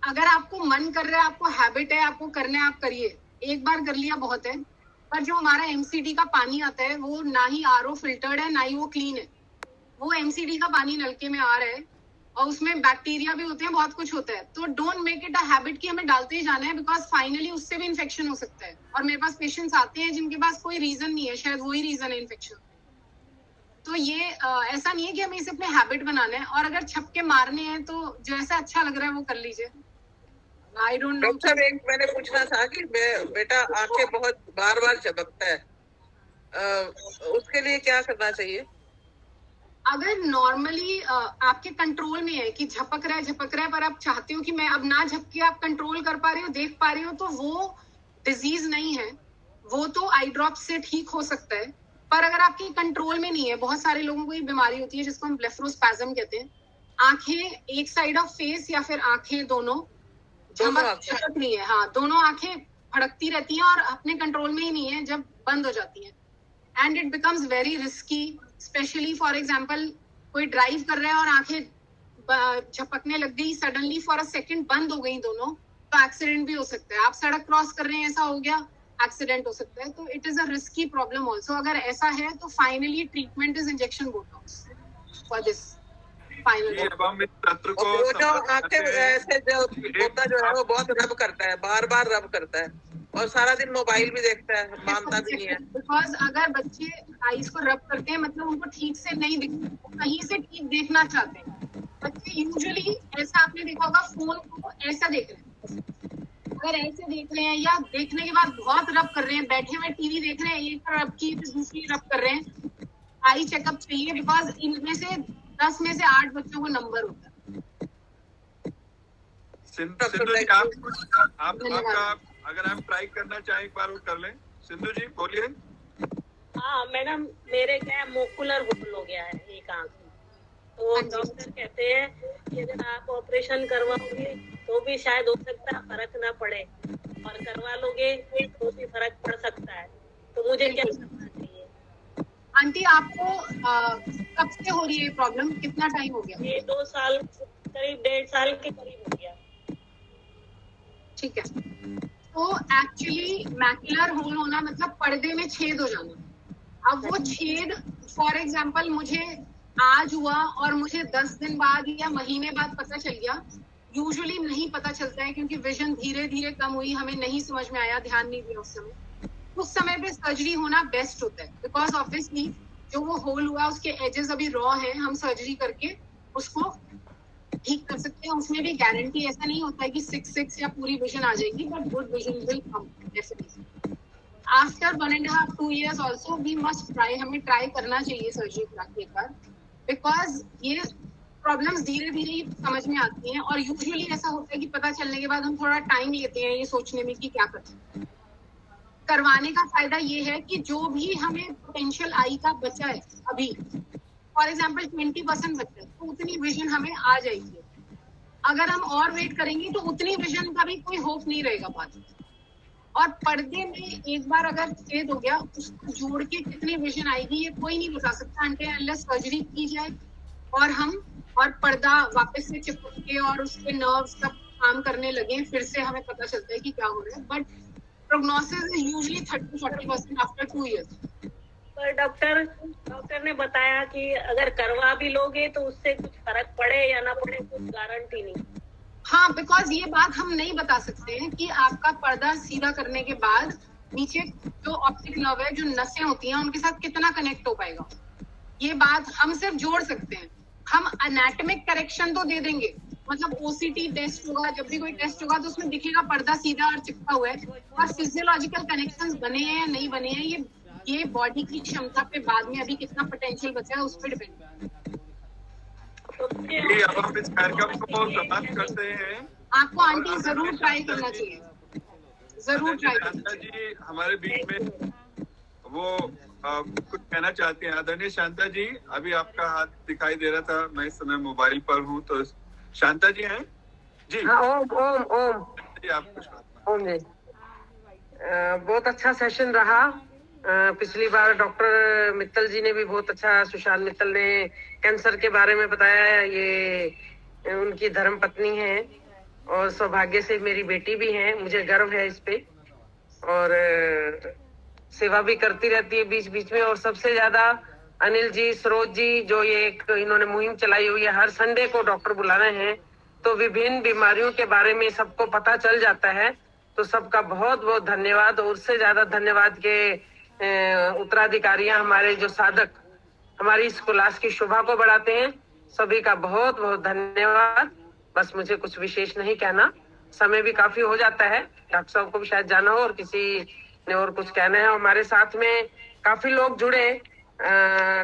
अगर आपको मन कर रहा है, आपको हैबिट है, आपको करना है, आप करिए। एक बार कर लिया बहुत है, पर जो हमारा एमसीडी का पानी आता है वो ना ही आरओ फिल्टर्ड है ना ही वो क्लीन है। वो एमसीडी का पानी नलके में आ रहा है और उसमें बैक्टीरिया भी होते हैं, बहुत कुछ होता है। तो don't make it a habit कि हमें डालते ही जाना है, बिकॉज फाइनली उससे भी इन्फेक्शन हो सकता है। और मेरे पास पेशेंट्स आते हैं जिनके पास कोई रीजन नहीं है, शायद वही रीजन है इन्फेक्शन। तो ये ऐसा नहीं है कि हमें इसे अपने हैबिट बनाना है, और अगर छपके मारने हैं तो जो ऐसा अच्छा लग रहा है वो कर लीजिए। I don't know. डॉक्टर एक मैंने पूछना था कि बेटा आंखें बहुत बार बार झपकता है, उसके लिए क्या करना चाहिए? अगर नॉर्मली आपके कंट्रोल में है कि झपक रहा है, पर आप चाहते हो कि मैं अब ना झपके, आप कंट्रोल कर पा रहे हो, देख पा रहे हो, तो वो डिजीज नहीं है, वो तो आई ड्रॉप से ठीक हो सकता है। पर अगर आपके कंट्रोल में नहीं है, बहुत सारे लोगों को ये बीमारी होती है जिसको हम ब्लेफरोस्पैज्म कहते हैं, आंखें एक साइड ऑफ फेस या फिर आंखें दोनों झपक रही है, हाँ दोनों आंखें फड़कती रहती हैं और अपने कंट्रोल में ही नहीं है, जब बंद हो जाती हैं and it becomes very risky. Specially for example कोई ड्राइव कर रहा है और आंखें झपकने लग गई, सडनली फॉर अ सेकंड बंद हो गई दोनों, तो एक्सीडेंट भी हो सकता है। आप सड़क क्रॉस कर रहे हैं, ऐसा हो गया, एक्सीडेंट हो सकता है। तो it is a risky problem also. अगर ऐसा है तो finally treatment is injection Botox for this final. वो जो आंखें ऐसे जो होता जो है वो बहुत रब करता है, बार बार रब करता है और सारा दिन मोबाइल भी देखता है, मानता भी नहीं है। बिकॉज अगर बच्चे आईज को रब करते हैं मतलब उनको ठीक से नहीं दिखता, कहीं से ठीक देखना चाहते हैं बच्चे। यूजुअली ऐसा आपने देखा होगा, फोन को ऐसा देख रहे हैं, अगर ऐसे देख रहे हैं या देखने के बाद बहुत रब कर रहे हैं, बैठे हुए टीवी देख रहे हैं, एक रब की दूसरी रब कर रहे हैं, आई चेकअप चाहिए। बिकॉज इनमें से 10 में से 8 बच्चों को नंबर होता है। सिंधु जी आपका अगर आप ट्राई करना चाहें एक बार वो कर लें। सिंधु जी बोलिए। हाँ मैडम, मेरे क्या मोकुलर होल हो गया है एक आंख में, तो डॉक्टर कहते हैं कि अगर आप ऑपरेशन करवाओगे तो भी शायद हो सकता है फर्क ना पड़े, और करवा लोगे तो भी फर्क पड़ सकता है। तो मुझे क्या करना चाहिए? आंटी आपको कब से हो रही है प्रॉब्लम, कितना टाइम हो गया? ये 2 साल करीब, 1.5 साल के करीब हो गया। ठीक है, तो एक्चुअली मैकुलर होल होना मतलब पर्दे में छेद हो जाना। अब वो छेद फॉर एग्जांपल मुझे आज हुआ और मुझे 10 दिन बाद या महीने बाद पता चल गया, यूजुअली नहीं पता चलता है क्योंकि विजन धीरे धीरे कम हुई, हमें नहीं समझ में आया, ध्यान नहीं दिया उस समय पे सर्जरी होना बेस्ट होता है। बिकॉज ऑब्वियसली जो वो होल हुआ उसके एजेस अभी रॉ है, हम सर्जरी करके उसको ठीक कर सकते हैं। उसमें भी गारंटी ऐसा नहीं होता है कि 6 या पूरी विजन आ जाएगी, but good vision will come definitely after 1.5-2 years also we must try. हमें ट्राई करना चाहिए सर्जरी करा के एक बार, बिकॉज ये प्रॉब्लम्स धीरे धीरे समझ में आती हैं और यूजुअली ऐसा होता है कि पता चलने के बाद हम थोड़ा टाइम लेते हैं ये सोचने में कि क्या करना। करवाने का फायदा ये है कि जो भी हमें पोटेंशियल आई का बचा है अभी, फॉर एग्जाम्पल 20% बचा है, तो उतनी विजन हमें आ जाएगी। अगर हम और वेट करेंगे तो उतनी विजन का भी कोई होप नहीं रहेगा बाद में। और पर्दे में एक बार अगर छेद हो गया, उसको जोड़ के कितनी विजन आएगी ये कोई नहीं बता सकता अनलेस सर्जरी की जाए और पर्दा वापस से चिपक के और उसके नर्व्स सब काम करने लगे, फिर से हमें पता चलता है कि क्या हो रहा है। But prognosis is usually 30-40% after 2 years। पर डॉक्टर ने बताया कि अगर करवा भी लोगे तो उससे कुछ फर्क पड़े या ना पड़े, कुछ गारंटी नहीं। हाँ, बिकॉज ये बात हम नहीं बता सकते हैं कि आपका पर्दा सीधा करने के बाद नीचे जो ऑप्टिक नर्व है, जो नसें होती हैं, उनके साथ कितना कनेक्ट हो पाएगा। ये बात हम सिर्फ जोड़ सकते हैं। हम एनाटॉमिक करेक्शन तो दे देंगे, मतलब ओसीटी टेस्ट होगा, जब भी कोई टेस्ट होगा तो उसमें दिखेगा पर्दा सीधा और चिपका हुआ है, और फिजियोलॉजिकल कनेक्शंस बने हैं या नहीं बने हैं, ये बॉडी की क्षमता पे बाद में अभी कितना पोटेंशियल बचा है उस पर डिपेंड है। अब हम इस कार्यक्रम को समाप्त करते हैं। आपको आंटी जरूर ट्राई करना चाहिए, जरूर ट्राई करना जी हमारे बीच में वो कुछ कहना चाहती हैं। आदरणीय शांता जी, अभी आपका हाथ दिखाई दे रहा था, मैं इस समय मोबाइल पर हूँ, तो शांता जी हैं जी? हाँ, ओम जी, आप कुछ ओम जी। बहुत अच्छा सेशन रहा। पिछली बार डॉक्टर मित्तल जी ने भी बहुत अच्छा, सुशांत मित्तल ने कैंसर के बारे में बताया। ये उनकी धर्म पत्नी है और सौभाग्य से मेरी बेटी भी है, मुझे गर्व है इस पे, और सेवा भी करती रहती है बीच बीच में। और सबसे ज्यादा अनिल जी, सरोज जी, जो ये एक इन्होंने मुहिम चलाई हुई है, हर संडे को डॉक्टर बुला रहे हैं, तो विभिन्न बीमारियों के बारे में सबको पता चल जाता है। तो सबका बहुत बहुत धन्यवाद। और उससे ज्यादा धन्यवाद के उत्तराधिकारियां, हमारे जो साधक हमारी इस क्लास की शोभा को बढ़ाते हैं, सभी का बहुत बहुत धन्यवाद। बस मुझे कुछ विशेष नहीं कहना, समय भी काफी हो जाता है, डॉक्टर साहब को भी शायद जाना हो और किसी ने और कुछ कहना है। हमारे साथ में काफी लोग जुड़े।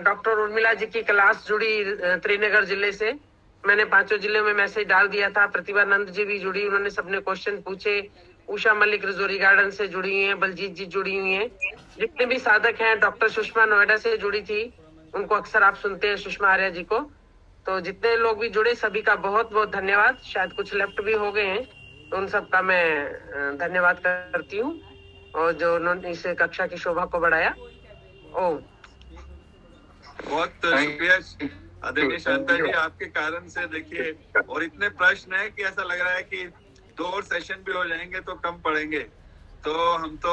डॉक्टर उर्मिला जी की क्लास जुड़ी त्रिनगर जिले से, मैंने 5 जिले में मैसेज डाल दिया था। प्रतिभानंद जी भी जुड़ी, उन्होंने सबने क्वेश्चन पूछे। उषा मलिक रजौरी गार्डन से जुड़ी हुई हैं, बलजीत जी जुड़ी हुई हैं, जितने भी साधक हैं। डॉक्टर सुषमा नोएडा से जुड़ी थी, उनको अक्सर आप सुनते हैं, सुषमा आर्या जी को। तो जितने लोग भी जुड़े सभी का बहुत बहुत धन्यवाद। शायद कुछ लेफ्ट भी हो गए हैं, तो उन सब का मैं धन्यवाद करती हूँ, और जो उन्होंने इस कक्षा की शोभा को बढ़ाया। बहुत शुक्रिया आदरणीय शांता जी, आपके कारण से देखिए, और इतने प्रश्न है कि ऐसा लग रहा है कि 2 और सेशन भी हो जाएंगे तो कम पड़ेंगे। तो हम तो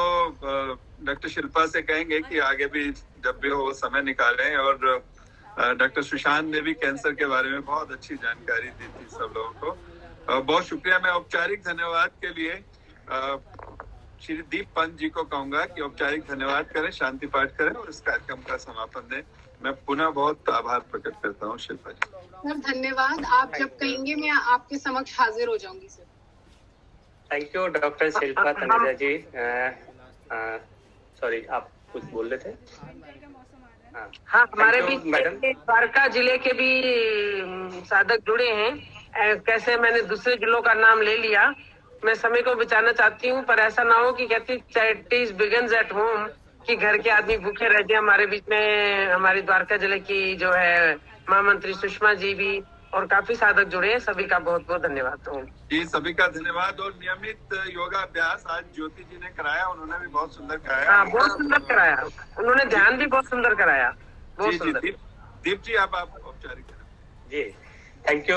डॉक्टर शिल्पा से कहेंगे कि आगे भी जब भी हो समय निकालें। और डॉक्टर सुशांत ने भी कैंसर के बारे में बहुत अच्छी जानकारी दी थी सब लोगों को। बहुत शुक्रिया। मैं औपचारिक धन्यवाद के लिए श्री दीप पंत जी को कहूंगा कि औपचारिक धन्यवाद करें, शांति पाठ करें और इस कार्यक्रम का समापन दें। मैं पुनः बहुत आभार प्रकट करता हूँ शिल्पा जी। सर धन्यवाद, आप जब कहेंगे मैं आपके समक्ष हाजिर हो जाऊंगी sir. Thank you doctor Shilpa Taneja ji. Sorry, आप कुछ बोल रहे थे? हाँ, हमारे बीच द्वारका जिले के भी साधक जुड़े हैं। कैसे मैंने दूसरे जिलों का नाम ले लिया, मैं समय को बचाना चाहती हूँ, पर ऐसा ना हो कि कहती चैरिटीज बिगिंस एट होम, कि घर के आदमी भूखे रह जाए। हमारे बीच में हमारी द्वारका जिले की जो है महामंत्री सुषमा जी भी और काफी साधक जुड़े हैं, सभी का बहुत बहुत धन्यवाद जी। सभी का धन्यवाद। और नियमित योगाभ्यास आज ज्योति जी ने कराया, उन्होंने भी बहुत सुंदर कराया। हाँ, बहुत सुंदर कराया, उन्होंने ध्यान भी बहुत सुंदर कराया, बहुत सुंदर। दीप जी, आप औपचारिक जी। थैंक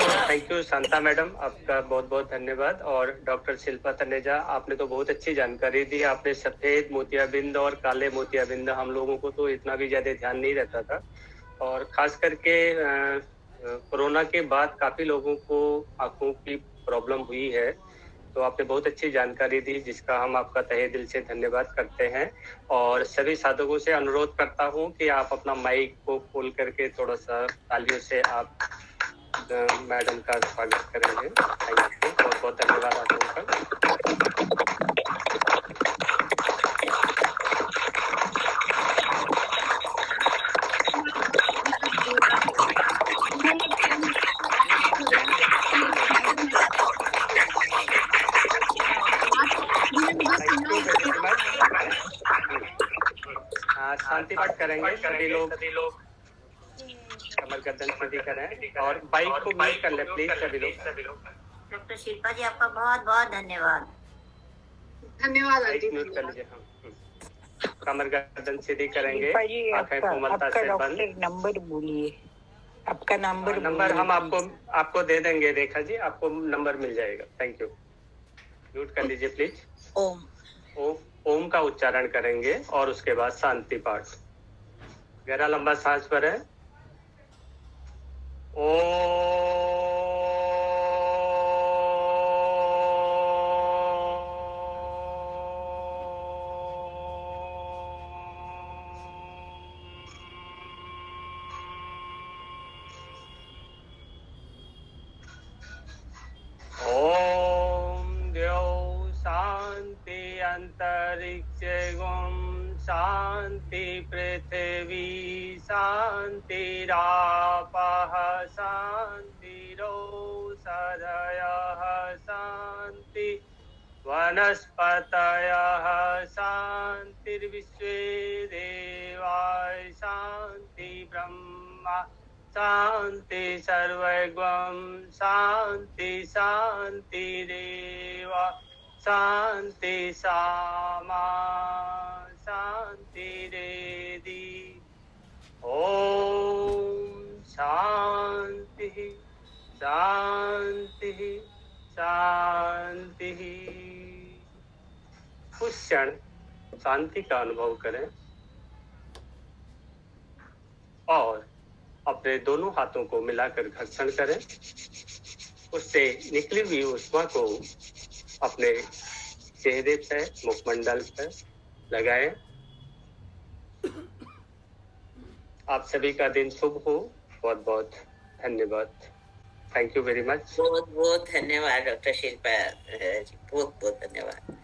यू शांता मैडम, आपका बहुत बहुत धन्यवाद। और डॉक्टर शिल्पा तनेजा, आपने तो बहुत अच्छी जानकारी दी। आपने सफेद मोतियाबिंद और काले मोतियाबिंद, हम लोगों को तो इतना भी ज्यादा ध्यान नहीं रहता था, और खास करके कोरोना के बाद काफी लोगों को आंखों की प्रॉब्लम हुई है। तो आपने बहुत अच्छी जानकारी दी, जिसका हम आपका तहे दिल से धन्यवाद करते हैं। और सभी साधकों से अनुरोध करता हूं कि आप अपना माइक को खोल करके थोड़ा सा तालियों से आप मैडम का स्वागत करेंगे। थैंक यू, बहुत बहुत धन्यवाद आप लोगों का। शांति पाठ करेंगे सभी लोग, कमर गर्दन सीधी करें और बाइक को म्यूट कर ले प्लीज सभी लोग। डॉक्टर शिल्पा जी, आपका बहुत बहुत धन्यवाद। धन्यवाद एक आंटी। म्यूट कर लीजिए। हाँ, कमर गर्दन सीधी करेंगे, शिल्पा जी, आंखें कोमलता आपका से बंद। डॉक्टर नंबर बोलिए, आपका नंबर नंबर हम बोलिए। आपको दे देंगे रेखा जी, आपको नंबर मिल जाएगा। Thank you. म्यूट कर लीजिए प्लीज। ओम। ओम का उच्चारण करेंगे और उसके बाद शांति पाठ। गहरा लंबा सांस भरें। शांति अंतरिक्ष शांति पृथ्वी शांतिरापः शांतिरोषधयः शांति वनस्पतयः शांतिर्विश्वे देवाः शांति ब्रह्मा शांति सर्वगं शांति शांतिरेव शांति सामा शांतिरेधि। ओम शांति शांति शांति। उस क्षण शांति का अनुभव करें और अपने दोनों हाथों को मिलाकर घर्षण करें। उससे निकली हुई ऊष्मा को अपने चेहरे पर, मुखमंडल पर लगाएं। आप सभी का दिन शुभ हो। बहुत बहुत धन्यवाद। Thank you very much. बहुत बहुत धन्यवाद डॉक्टर शिल्पा जी, बहुत बहुत धन्यवाद।